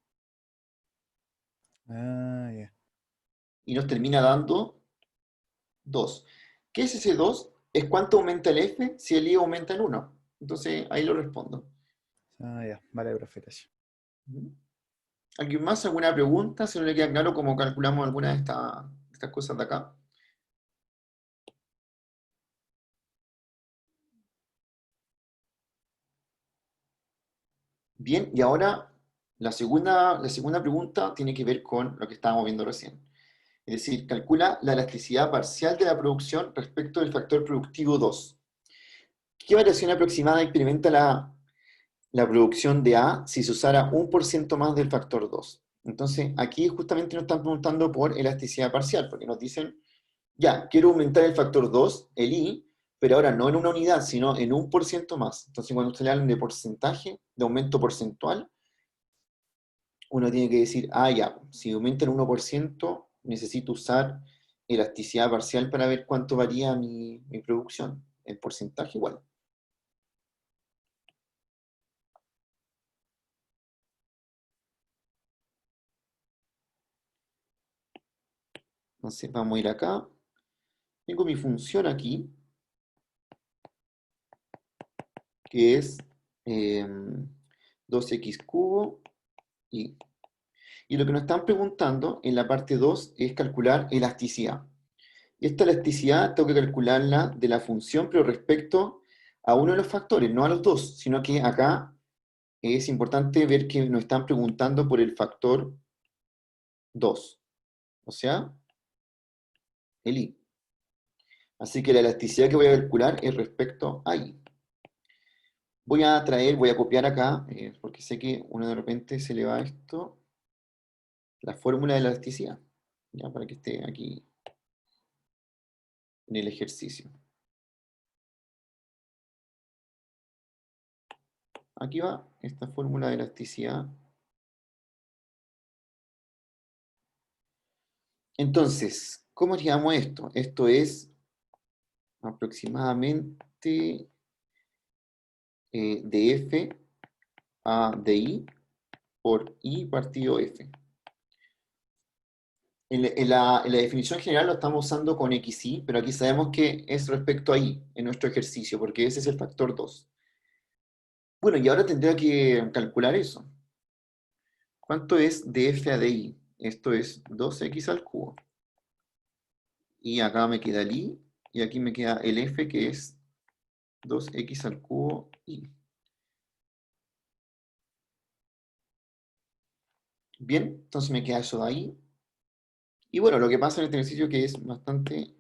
Ah, ya. Y nos termina dando 2. ¿Qué es ese 2? Es cuánto aumenta el f si el y aumenta en 1. Entonces, ahí lo respondo. Ah, ya. Vale, profe, gracias. ¿Alguien más? ¿Alguna pregunta? Si no le queda claro cómo calculamos alguna de estas cosas de acá. Bien, y ahora la segunda pregunta tiene que ver con lo que estábamos viendo recién. Es decir, calcula la elasticidad parcial de la producción respecto del factor productivo 2. ¿Qué variación aproximada experimenta la producción de A si se usara 1% más del factor 2? Entonces, aquí justamente nos están preguntando por elasticidad parcial, porque nos dicen, ya, quiero aumentar el factor 2, el I, pero ahora no en una unidad, sino en 1% más. Entonces, cuando usted le habla de porcentaje, de aumento porcentual, uno tiene que decir, ya, si aumenta en 1%, necesito usar elasticidad parcial para ver cuánto varía mi producción. El porcentaje igual. Entonces, vamos a ir acá. Tengo mi función aquí, que es 2x cubo y lo que nos están preguntando en la parte 2 es calcular elasticidad. Y esta elasticidad tengo que calcularla de la función, pero respecto a uno de los factores, no a los dos, sino que acá es importante ver que nos están preguntando por el factor 2, o sea, el i. Así que la elasticidad que voy a calcular es respecto a i. Voy a copiar acá, porque sé que uno de repente se le va esto, la fórmula de la elasticidad, ya para que esté aquí en el ejercicio. Aquí va esta fórmula de elasticidad. Entonces, ¿cómo llamamos esto? Esto es aproximadamente de f a de i por i partido f. En la definición general lo estamos usando con xi, pero aquí sabemos que es respecto a i en nuestro ejercicio, porque ese es el factor 2. Bueno, y ahora tendría que calcular eso. ¿Cuánto es de f a de i? Esto es 2x al cubo. Y acá me queda el i, y aquí me queda el f, que es 2x al cubo i. Bien, entonces me queda eso de ahí. Y bueno, lo que pasa en este ejercicio que es bastante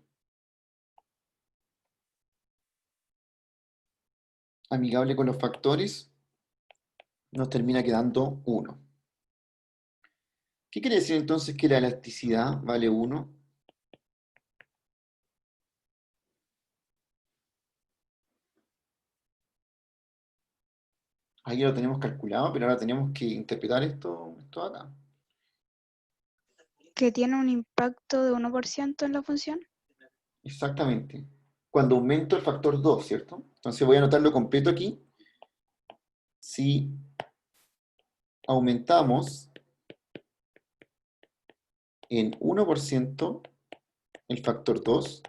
amigable con los factores, nos termina quedando 1. ¿Qué quiere decir entonces que la elasticidad vale 1? Ahí lo tenemos calculado, pero ahora tenemos que interpretar esto acá. Que tiene un impacto de 1% en la función. Exactamente. Cuando aumento el factor 2, ¿cierto? Entonces voy a anotarlo completo aquí. Si aumentamos en 1% el factor 2,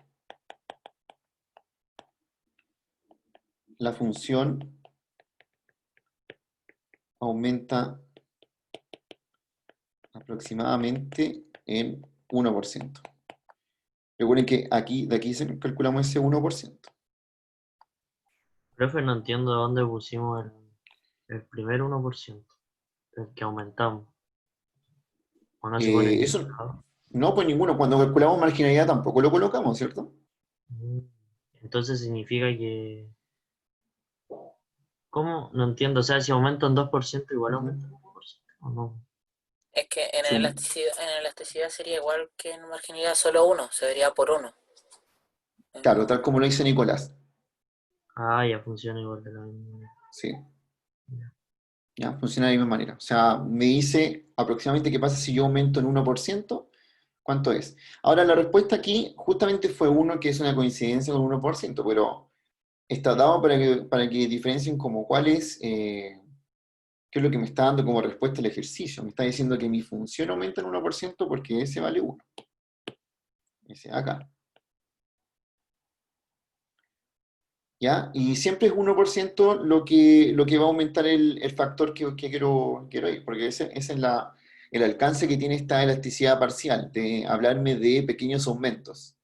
la función aumenta aproximadamente en 1%. Recuerden que aquí, de aquí calculamos ese 1%. Profe, no entiendo dónde pusimos el primer 1%, el que aumentamos. ¿O no se pone en ningún Eso lado? no, pues ninguno. Cuando calculamos marginalidad tampoco lo colocamos, ¿cierto? Mm. Entonces significa que... ¿Cómo? No entiendo. O sea, si aumenta un 2% igual Ujú. aumenta un 1%, ¿o no? Es que Sí, en elasticidad sería igual que en marginalidad, solo uno, se vería por uno. claro, tal como lo dice Nicolás. Ah, ya funciona igual de la misma manera. Sí, Ya. ya, funciona de la misma manera. O sea, me dice aproximadamente qué pasa si yo aumento en 1%, ¿cuánto es? Ahora, la respuesta aquí justamente fue 1, que es una coincidencia con 1%, pero está dado para que diferencien como cuál es, qué es lo que me está dando como respuesta el ejercicio. Me está diciendo que mi función aumenta en 1% porque ese vale 1. Ese acá. ¿Ya? Y siempre es 1% lo que va a aumentar el factor que quiero ir, porque ese es el alcance que tiene esta elasticidad parcial, de hablarme de pequeños aumentos.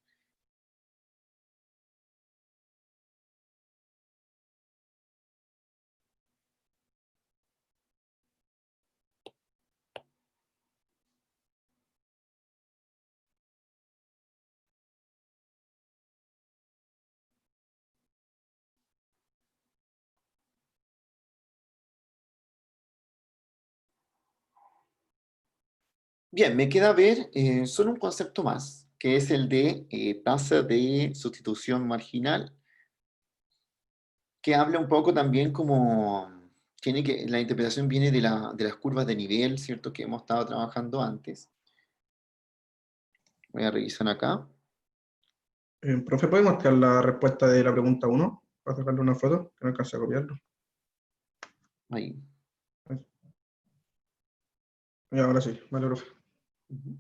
Bien, me queda ver solo un concepto más, que es el de tasa de sustitución marginal, que habla un poco también como, la interpretación viene de las curvas de nivel, ¿cierto? Que hemos estado trabajando antes. Voy a revisar acá. Profe, ¿puede mostrar la respuesta de la pregunta 1? Para sacarle una foto, que no alcance a copiarlo. Ahí. Y ahora sí, vale, profe. Ujú.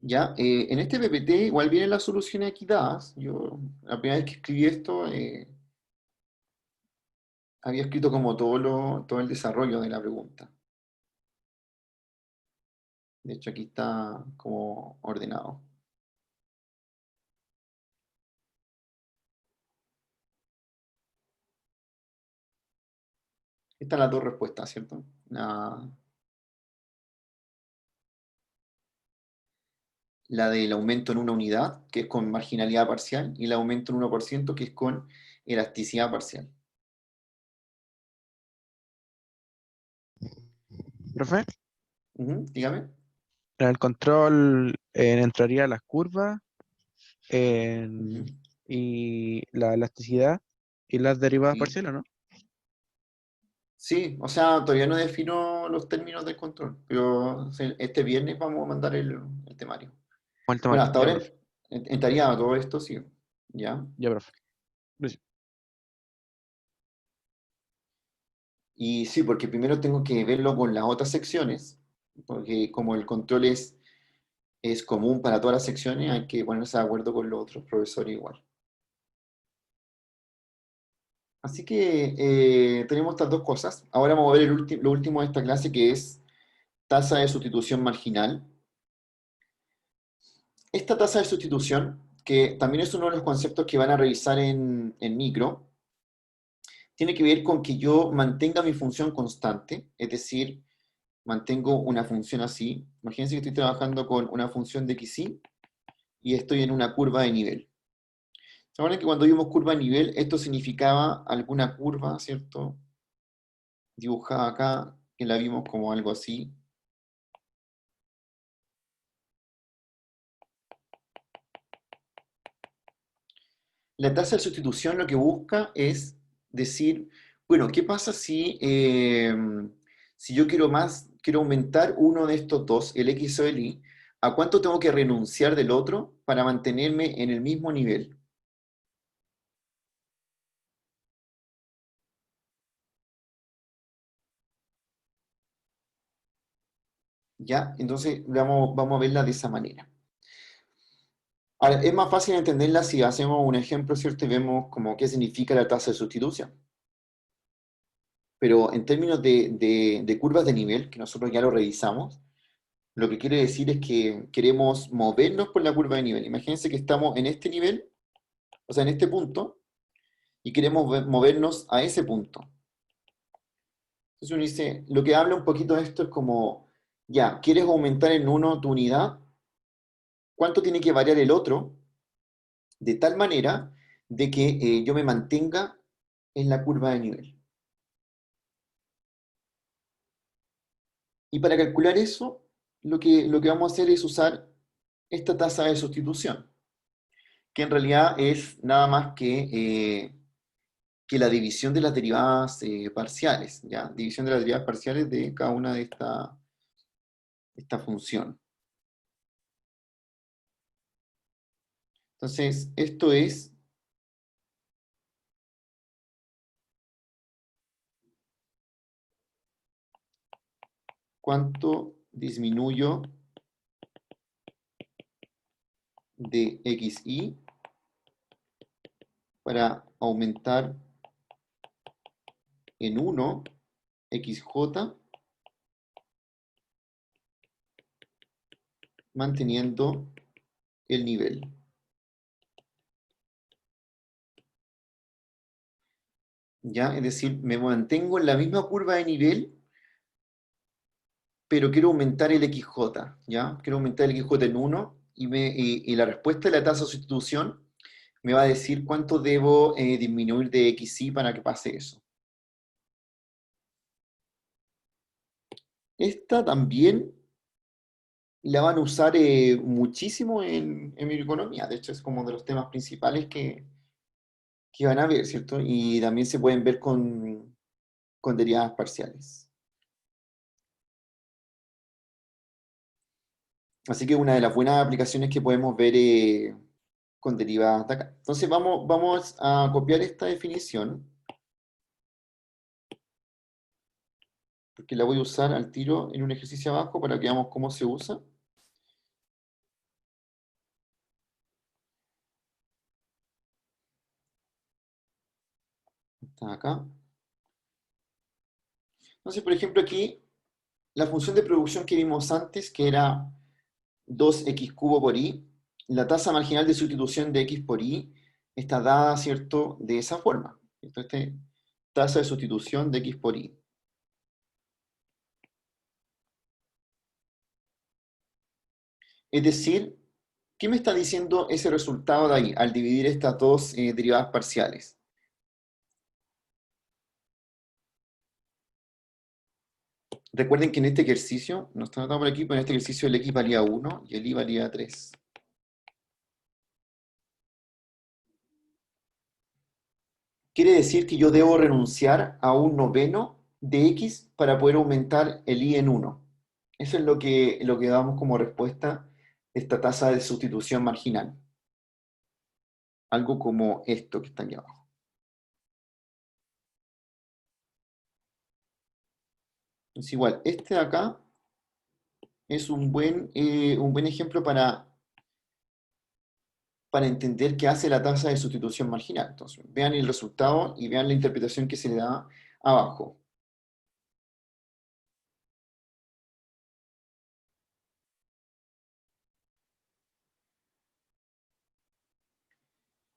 Ya, en este PPT igual vienen las soluciones aquí dadas. Yo, la primera vez que escribí esto, había escrito como todo el desarrollo de la pregunta. De hecho, aquí está como ordenado. Están las dos respuestas, ¿cierto? La del aumento en una unidad, que es con marginalidad parcial, y el aumento en 1%, que es con elasticidad parcial. Profe, Ujú, dígame. en el control entraría las curvas en- Ujú, y la elasticidad y las derivadas sí. parciales, ¿no? Sí, o sea, todavía no defino los términos del control, pero este viernes vamos a mandar el temario. Con el Bueno, temario, hasta ya, ahora profe. entraría todo esto, sí. ¿Ya? Ya, profe. Gracias. Y sí, porque primero tengo que verlo con las otras secciones, porque como el control es común para todas las secciones, hay que ponerse de acuerdo con los otros profesores igual. Así que tenemos estas dos cosas. Ahora vamos a ver lo último de esta clase, que es tasa de sustitución marginal. Esta tasa de sustitución, que también es uno de los conceptos que van a revisar en micro, tiene que ver con que yo mantenga mi función constante, es decir, mantengo una función así. Imagínense que estoy trabajando con una función de xy y estoy en una curva de nivel. ¿Se acuerdan que cuando vimos curva de nivel, esto significaba alguna curva, ¿cierto? Dibujada acá, que la vimos como algo así. La tasa de sustitución lo que busca es decir, bueno, ¿qué pasa si yo quiero aumentar uno de estos dos, el x o el y, a cuánto tengo que renunciar del otro para mantenerme en el mismo nivel? ¿Ya? Entonces vamos a verla de esa manera. Ahora, es más fácil entenderla si hacemos un ejemplo, ¿cierto? Y vemos como qué significa la tasa de sustitución. Pero en términos de curvas de nivel, que nosotros ya lo revisamos, lo que quiere decir es que queremos movernos por la curva de nivel. Imagínense que estamos en este nivel, o sea, en este punto, y queremos movernos a ese punto. Entonces uno dice, lo que habla un poquito de esto es como, ya, ¿quieres aumentar en uno tu unidad? ¿Cuánto tiene que variar el otro? De tal manera de que yo me mantenga en la curva de nivel. Y para calcular eso, lo que vamos a hacer es usar esta tasa de sustitución, que en realidad es nada más que la división de las derivadas parciales, ¿ya? División de las derivadas parciales de cada una de esta función. Entonces, esto es cuánto disminuyo de xy para aumentar en 1 xj manteniendo el nivel. ¿Ya? Es decir, me mantengo en la misma curva de nivel, pero quiero aumentar el xj, ¿ya? Quiero aumentar el xj en 1 y la respuesta de la tasa de sustitución me va a decir cuánto debo disminuir de xy para que pase eso. Esta también la van a usar muchísimo en microeconomía. De hecho, es como de los temas principales que van a ver, ¿cierto? Y también se pueden ver con derivadas parciales. Así que una de las buenas aplicaciones que podemos ver con derivadas de acá. Entonces vamos a copiar esta definición, porque la voy a usar al tiro en un ejercicio abajo para que veamos cómo se usa. Está acá. Entonces, por ejemplo, aquí, la función de producción que vimos antes, que era 2x cubo por y, la tasa marginal de sustitución de x por y está dada, ¿cierto?, de esa forma. Entonces, tasa de sustitución de x por y. Es decir, ¿qué me está diciendo ese resultado de ahí, al dividir estas dos derivadas parciales? Recuerden que en este ejercicio, no está anotado por aquí, pero en este ejercicio el x valía 1 y el y valía 3. Quiere decir que yo debo renunciar a un noveno de x para poder aumentar el y en 1. Eso es lo que damos como respuesta a esta tasa de sustitución marginal. Algo como esto que está aquí abajo. Es igual, este de acá es un buen ejemplo para entender qué hace la tasa de sustitución marginal. Entonces, vean el resultado y vean la interpretación que se le da abajo.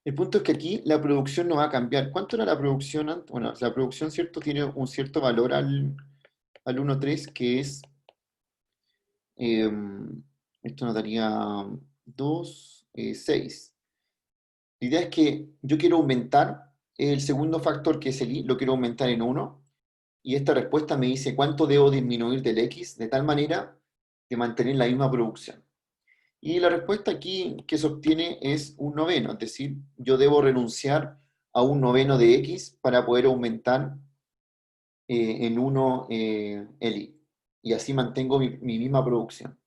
El punto es que aquí la producción no va a cambiar. ¿Cuánto era la producción antes? Bueno, la producción, ¿cierto?, tiene un cierto valor al 1,3, que es, esto nos daría 2, 6. La idea es que yo quiero aumentar el segundo factor, que es el y, lo quiero aumentar en 1, y esta respuesta me dice cuánto debo disminuir del x, de tal manera de mantener la misma producción. Y la respuesta aquí que se obtiene es un noveno, es decir, yo debo renunciar a un noveno de x para poder aumentar en 1 el y. Y así mantengo mi misma producción.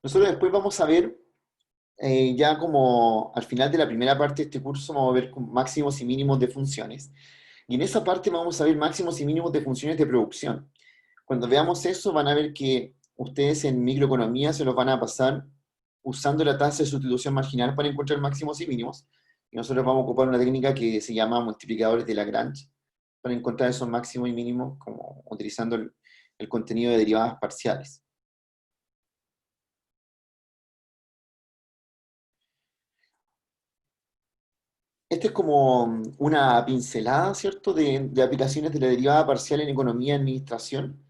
Nosotros después vamos a ver, ya como al final de la primera parte de este curso, vamos a ver máximos y mínimos de funciones. Y en esa parte vamos a ver máximos y mínimos de funciones de producción. Cuando veamos eso, van a ver que ustedes en microeconomía se los van a pasar usando la tasa de sustitución marginal para encontrar máximos y mínimos. Y nosotros vamos a ocupar una técnica que se llama multiplicadores de Lagrange para encontrar esos máximos y mínimos como utilizando el contenido de derivadas parciales. Este es como una pincelada, ¿cierto?, de aplicaciones de la derivada parcial en economía y administración,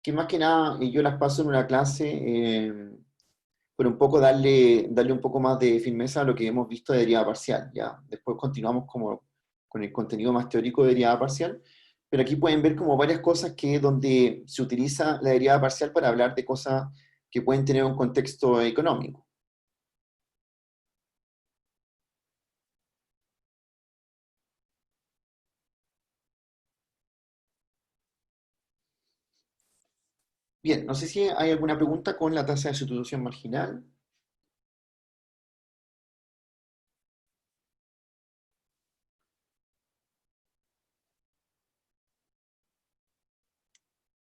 que más que nada yo las paso en una clase, pero un poco darle un poco más de firmeza a lo que hemos visto de derivada parcial, ¿ya? Después continuamos como con el contenido más teórico de derivada parcial, pero aquí pueden ver como varias cosas que donde se utiliza la derivada parcial para hablar de cosas que pueden tener un contexto económico. Bien, no sé si hay alguna pregunta con la tasa de sustitución marginal.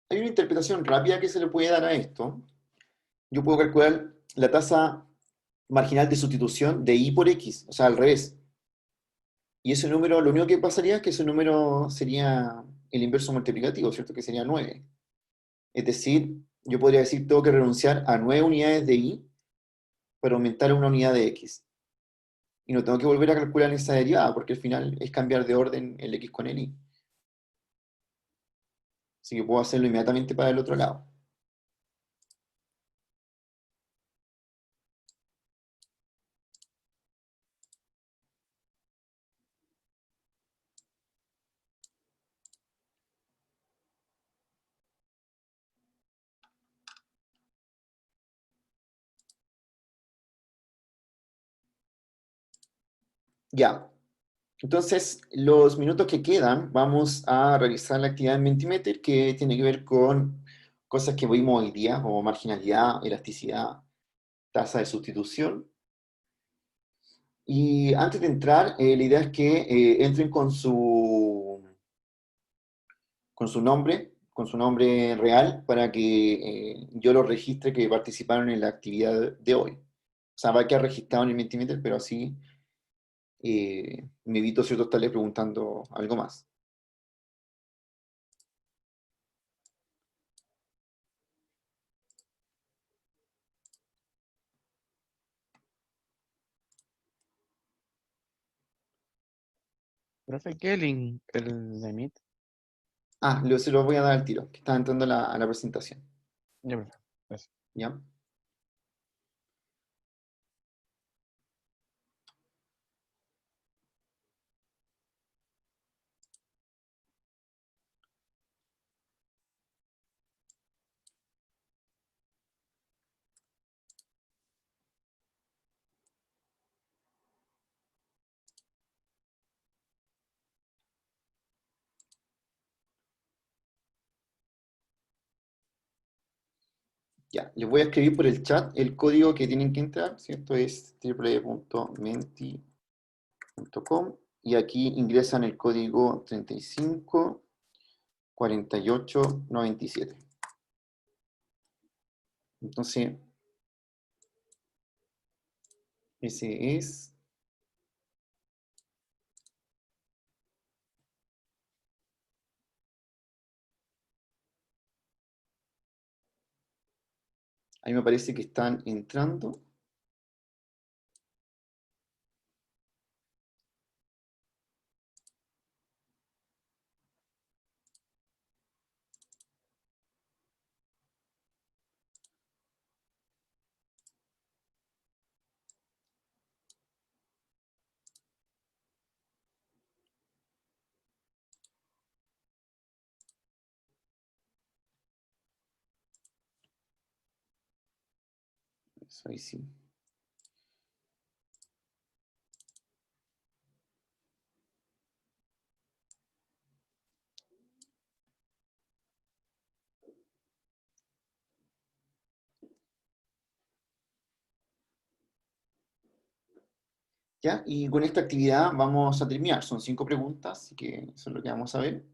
Hay una interpretación rápida que se le puede dar a esto. Yo puedo calcular la tasa marginal de sustitución de y por x, o sea, al revés. Y ese número, lo único que pasaría es que ese número sería el inverso multiplicativo, ¿cierto? Que sería 9. Es decir, yo podría decir, tengo que renunciar a 9 unidades de y para aumentar una unidad de x. Y no tengo que volver a calcular esa derivada, porque al final es cambiar de orden el x con el y. Así que puedo hacerlo inmediatamente para el otro lado. Ya. Entonces, los minutos que quedan, vamos a realizar la actividad en Mentimeter que tiene que ver con cosas que vimos hoy día, como marginalidad, elasticidad, tasa de sustitución. Y antes de entrar, la idea es que entren con su nombre real, para que yo los registre que participaron en la actividad de hoy. O sea, va a quedar registrado en el Mentimeter, pero así me evito, ¿cierto?, estarle preguntando algo más. Profe, ¿qué link? ¿El de Meet? Ah, se lo voy a dar al tiro, que está entrando a la presentación. Ya, profe. Gracias. ¿Ya? Ya, les voy a escribir por el chat el código que tienen que entrar, ¿cierto? Es www.menti.com y aquí ingresan el código 35 48 97. Entonces, ese es. Ahí me parece que están entrando. Eso ahí sí. ¿Ya? Y con esta actividad vamos a terminar. Son 5 preguntas, así que eso es lo que vamos a ver.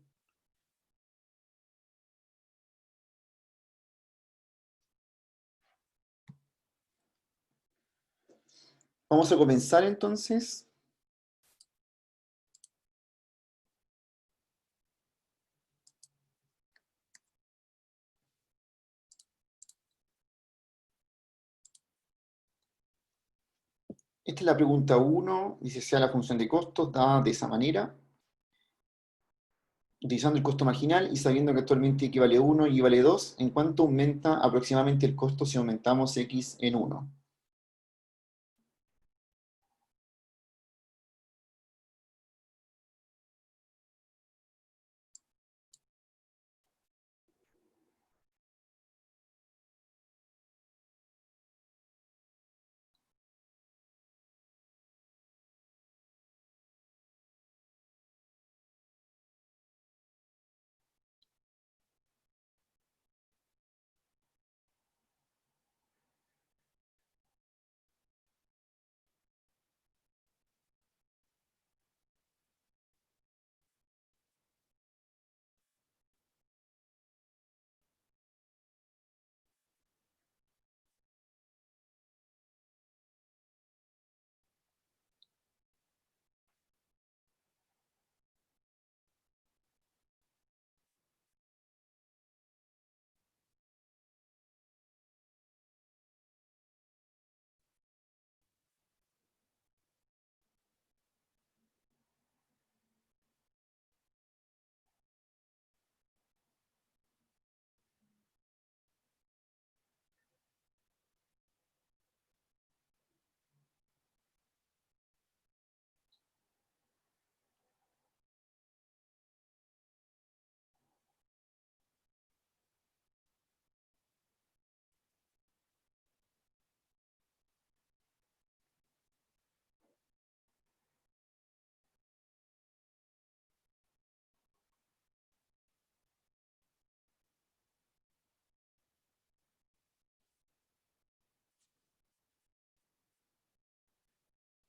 Vamos a comenzar entonces. Esta es la pregunta 1, dice sea la función de costos dada de esa manera, utilizando el costo marginal y sabiendo que actualmente equivale a 1 y equivale a 2, ¿en cuánto aumenta aproximadamente el costo si aumentamos x en 1?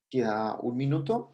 Queda un minuto.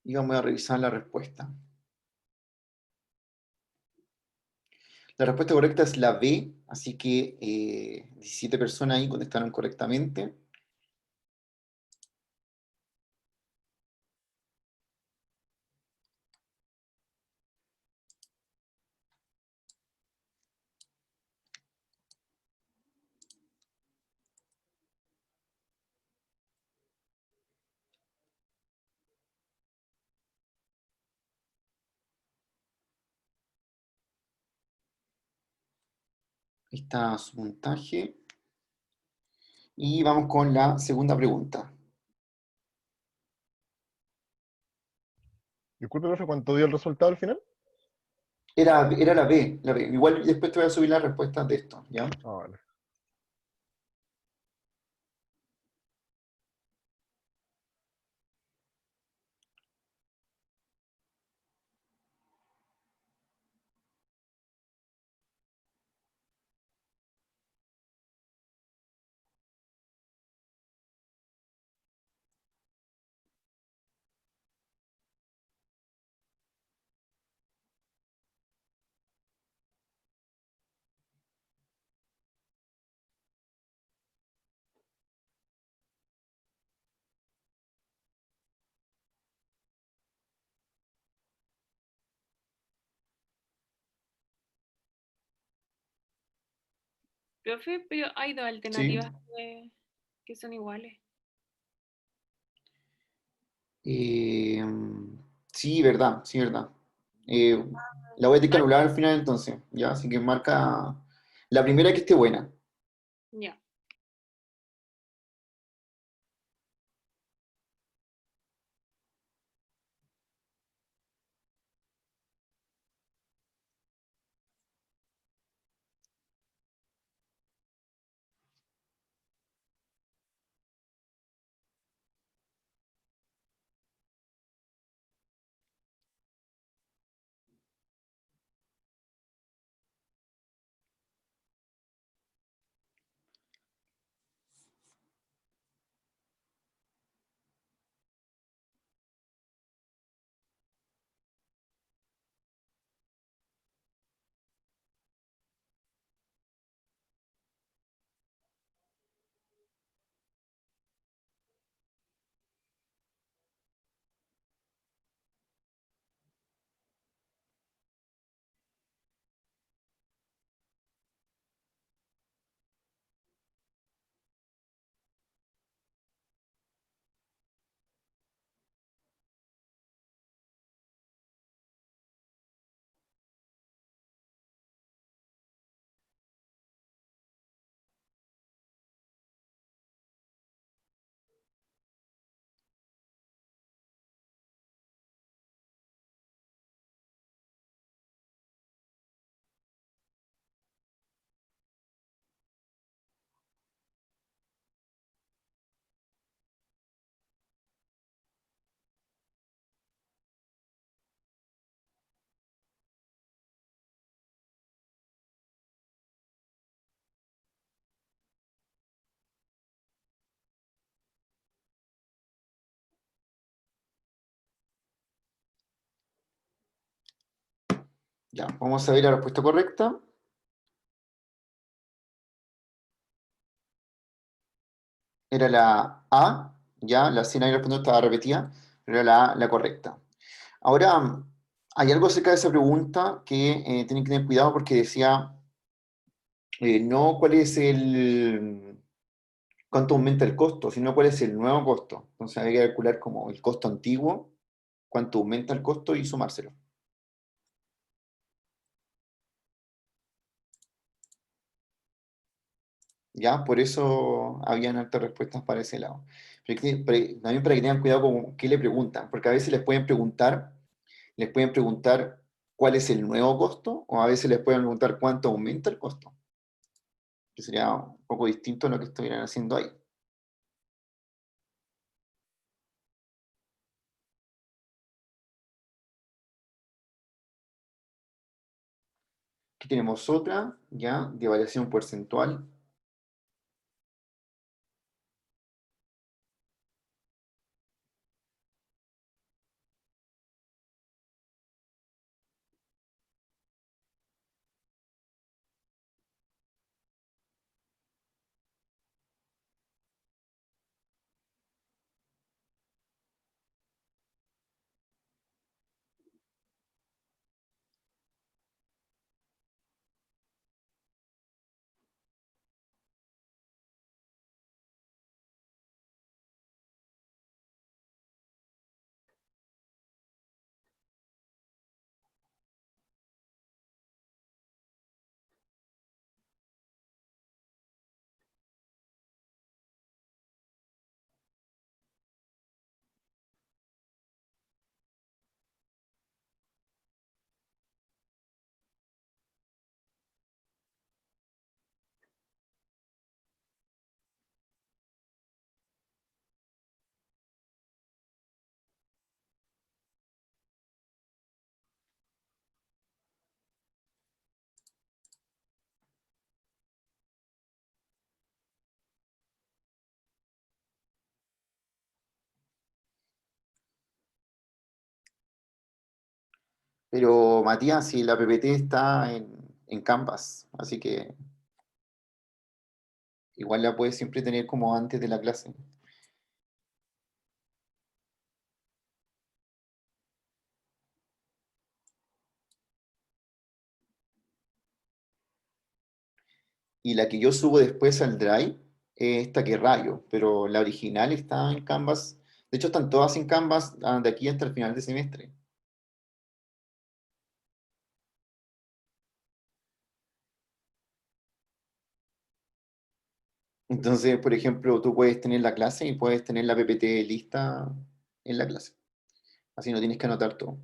Y vamos a revisar la respuesta. La respuesta correcta es la B, así que 17 personas ahí contestaron correctamente. Ahí está su puntaje. Y vamos con la segunda pregunta. Disculpe, profe, ¿cuánto dio el resultado al final? Era la B, la B. Igual después te voy a subir las respuestas de esto, ¿ya? Ah, vale. Profe, pero hay dos Sí. alternativas que son iguales. Eh, sí, verdad, sí, verdad. Eh, la voy a tener que anular al final entonces, ¿ya? Así que marca la primera que esté buena. Ya. Ya, vamos a ver la respuesta correcta. Era la A, ya, la C nadie respondió, estaba repetida, pero era la A la correcta. Ahora, hay algo acerca de esa pregunta que tienen que tener cuidado porque decía, no cuál es cuánto aumenta el costo, sino cuál es el nuevo costo. Entonces hay que calcular como el costo antiguo, cuánto aumenta el costo y sumárselo. ¿Ya? Por eso habían altas respuestas para ese lado. También para que tengan cuidado con qué le preguntan, porque a veces les pueden preguntar cuál es el nuevo costo, o a veces les pueden preguntar cuánto aumenta el costo, que sería un poco distinto a lo que estuvieran haciendo ahí. Aquí tenemos otra, ya, de variación porcentual. Pero Matías, si la PPT está en Canvas, así que igual la puedes siempre tener como antes de la clase. Y la que yo subo después al Drive es esta que rayo, pero la original está en Canvas De hecho, están todas en Canvas de aquí hasta el final de semestre. Entonces, por ejemplo, tú puedes tener la clase y puedes tener la PPT lista en la clase. Así no tienes que anotar todo.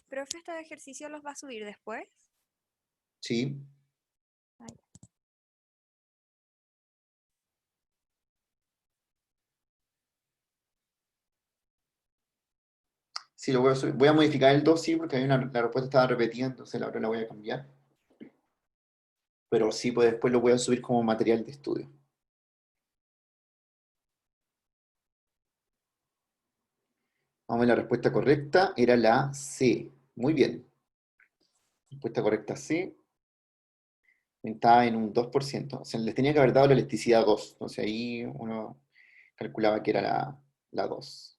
¿Profe, estos ejercicios los va a subir después? Sí. Ay. Sí, lo voy a subir. Voy a modificar el 2, sí, porque la respuesta estaba repetida, entonces ahora la voy a cambiar. Pero sí, pues después lo voy a subir como material de estudio. Vamos a ver, la respuesta correcta era la C. Muy bien. Respuesta correcta C. Estaba en un 2%. O sea, les tenía que haber dado la elasticidad 2. Entonces ahí uno calculaba que era la 2.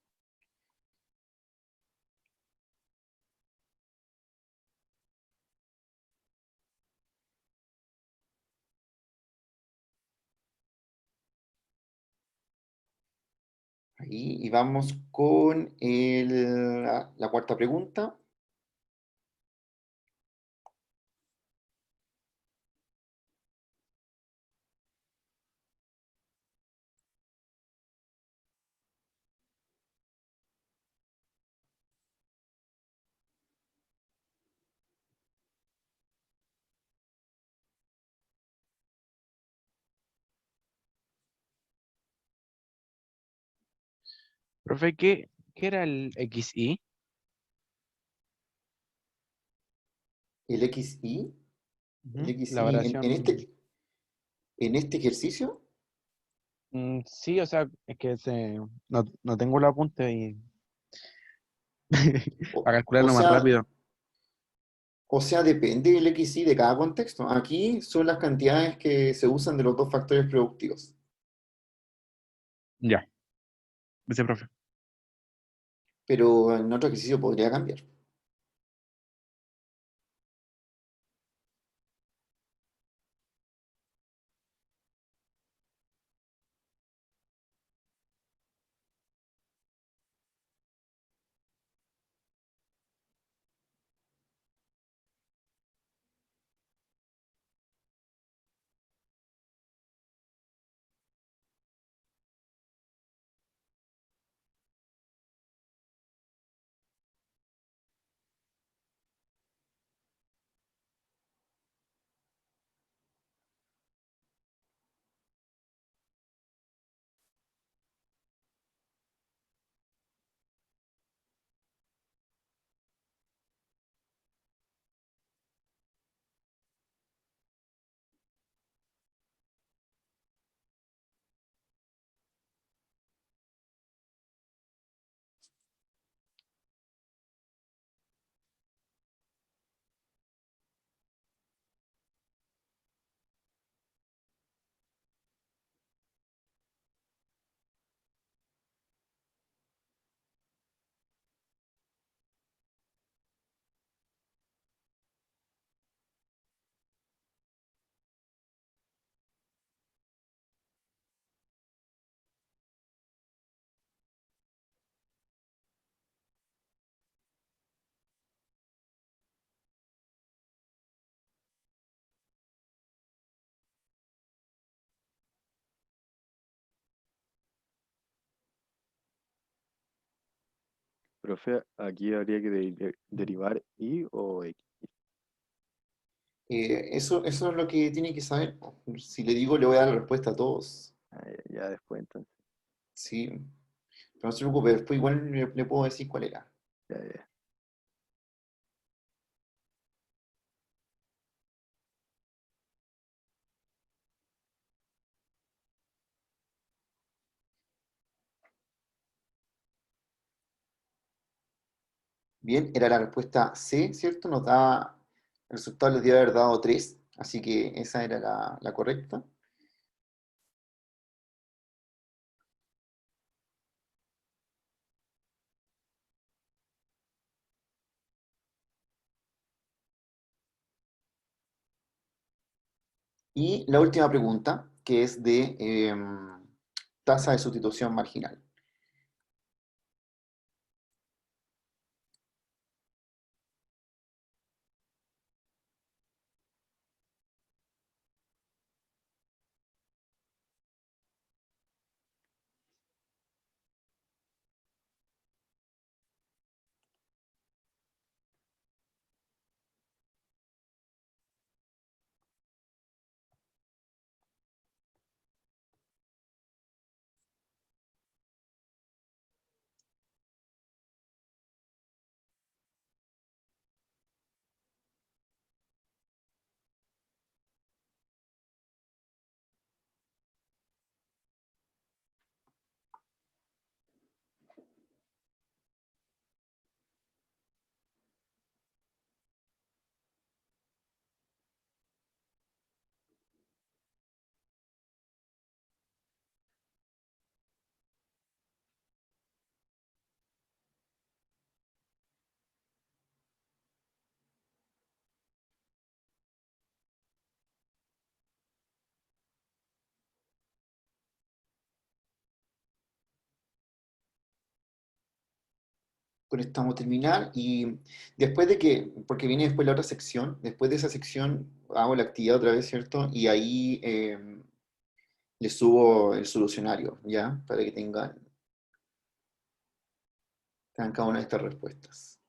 Ahí, y vamos con la cuarta pregunta. Profe, ¿qué era el XY? El XY. El Ujú, la XY variación. en este ejercicio. Sí, o sea, es que no tengo el apunte y O, para o calcularlo más sea, rápido. o sea, depende del XY de cada contexto. Aquí son las cantidades que se usan de los dos factores productivos. Ya, ese profe. Pero en otro ejercicio podría cambiar. Profe, aquí habría que derivar y o x. Eso es lo que tiene que saber. Si le digo, le voy a dar la respuesta a todos. Ah, ya después entonces. Sí. Pero no se preocupe, después igual le puedo decir cuál era. Ya, ya. Bien, era la respuesta C, ¿cierto? Nos da, el resultado les debe haber dado 3. Así que esa era la correcta. Y la última pregunta, que es de tasa de sustitución marginal. Con esto vamos a terminar y después de que, porque viene después la otra sección, después de esa sección hago la actividad otra vez, ¿cierto? Y ahí le subo el solucionario, ¿ya? Para que tengan cada una de estas respuestas.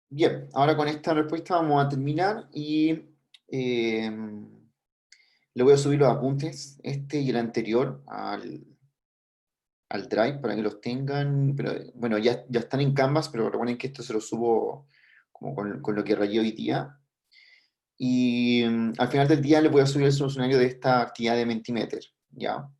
Bien, ahora con esta respuesta vamos a terminar y eh, le voy a subir los apuntes, este y el anterior, al Drive para que los tengan, pero bueno, ya están en Canvas, pero recuerden que esto se lo subo como con lo que rayé hoy día. Y al final del día les voy a subir el solucionario de esta actividad de Mentimeter, ¿ya?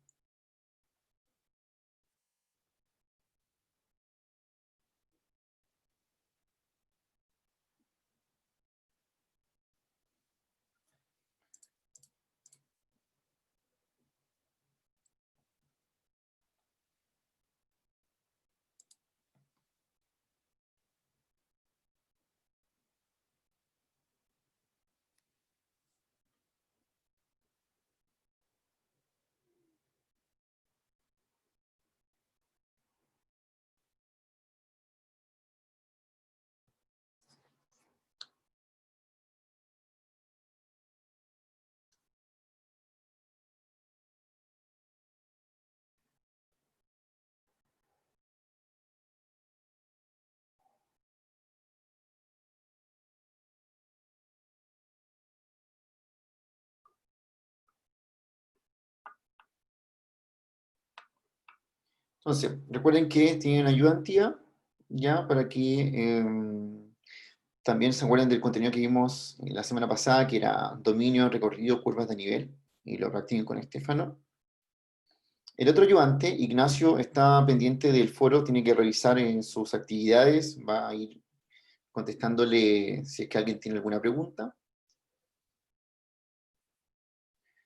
Entonces, recuerden que tienen ayudantía, ya, para que también se acuerden del contenido que vimos la semana pasada, que era dominio, recorrido, curvas de nivel, y lo practiquen con Estefano. El otro ayudante, Ignacio, está pendiente del foro, tiene que revisar sus actividades, va a ir contestándole si es que alguien tiene alguna pregunta.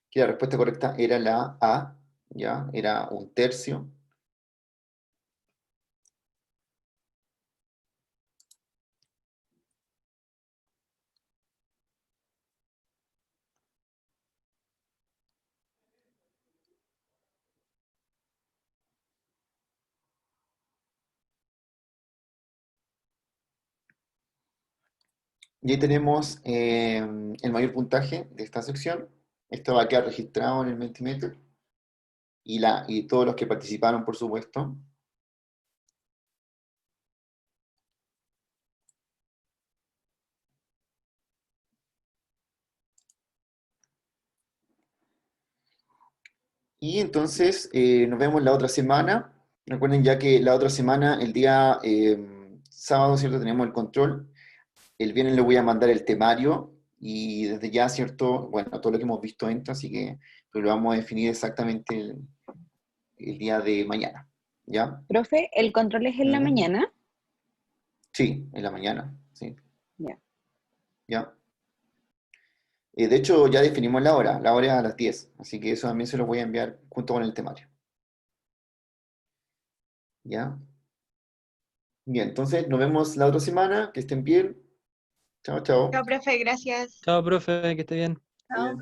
Que la respuesta correcta era la A, ya, era 1/3. Y ahí tenemos el mayor puntaje de esta sección. Esto va a quedar registrado en el Mentimeter. Y todos los que participaron, por supuesto. Y entonces nos vemos la otra semana. Recuerden ya que la otra semana, el día sábado, ¿cierto? Tenemos el control. El viernes le voy a mandar el temario y desde ya, ¿cierto? Bueno, todo lo que hemos visto entra, así que lo vamos a definir exactamente el día de mañana, ¿ya? Profe, ¿el control es en la mañana? Sí, en la mañana, sí. Ya. ¿Ya? De hecho, ya definimos la hora es a las 10, así que eso también se lo voy a enviar junto con el temario. ¿Ya? Bien, entonces nos vemos la otra semana, que estén bien. Chao, chao. Chao, profe, gracias. Chao, profe, que esté bien. Chao.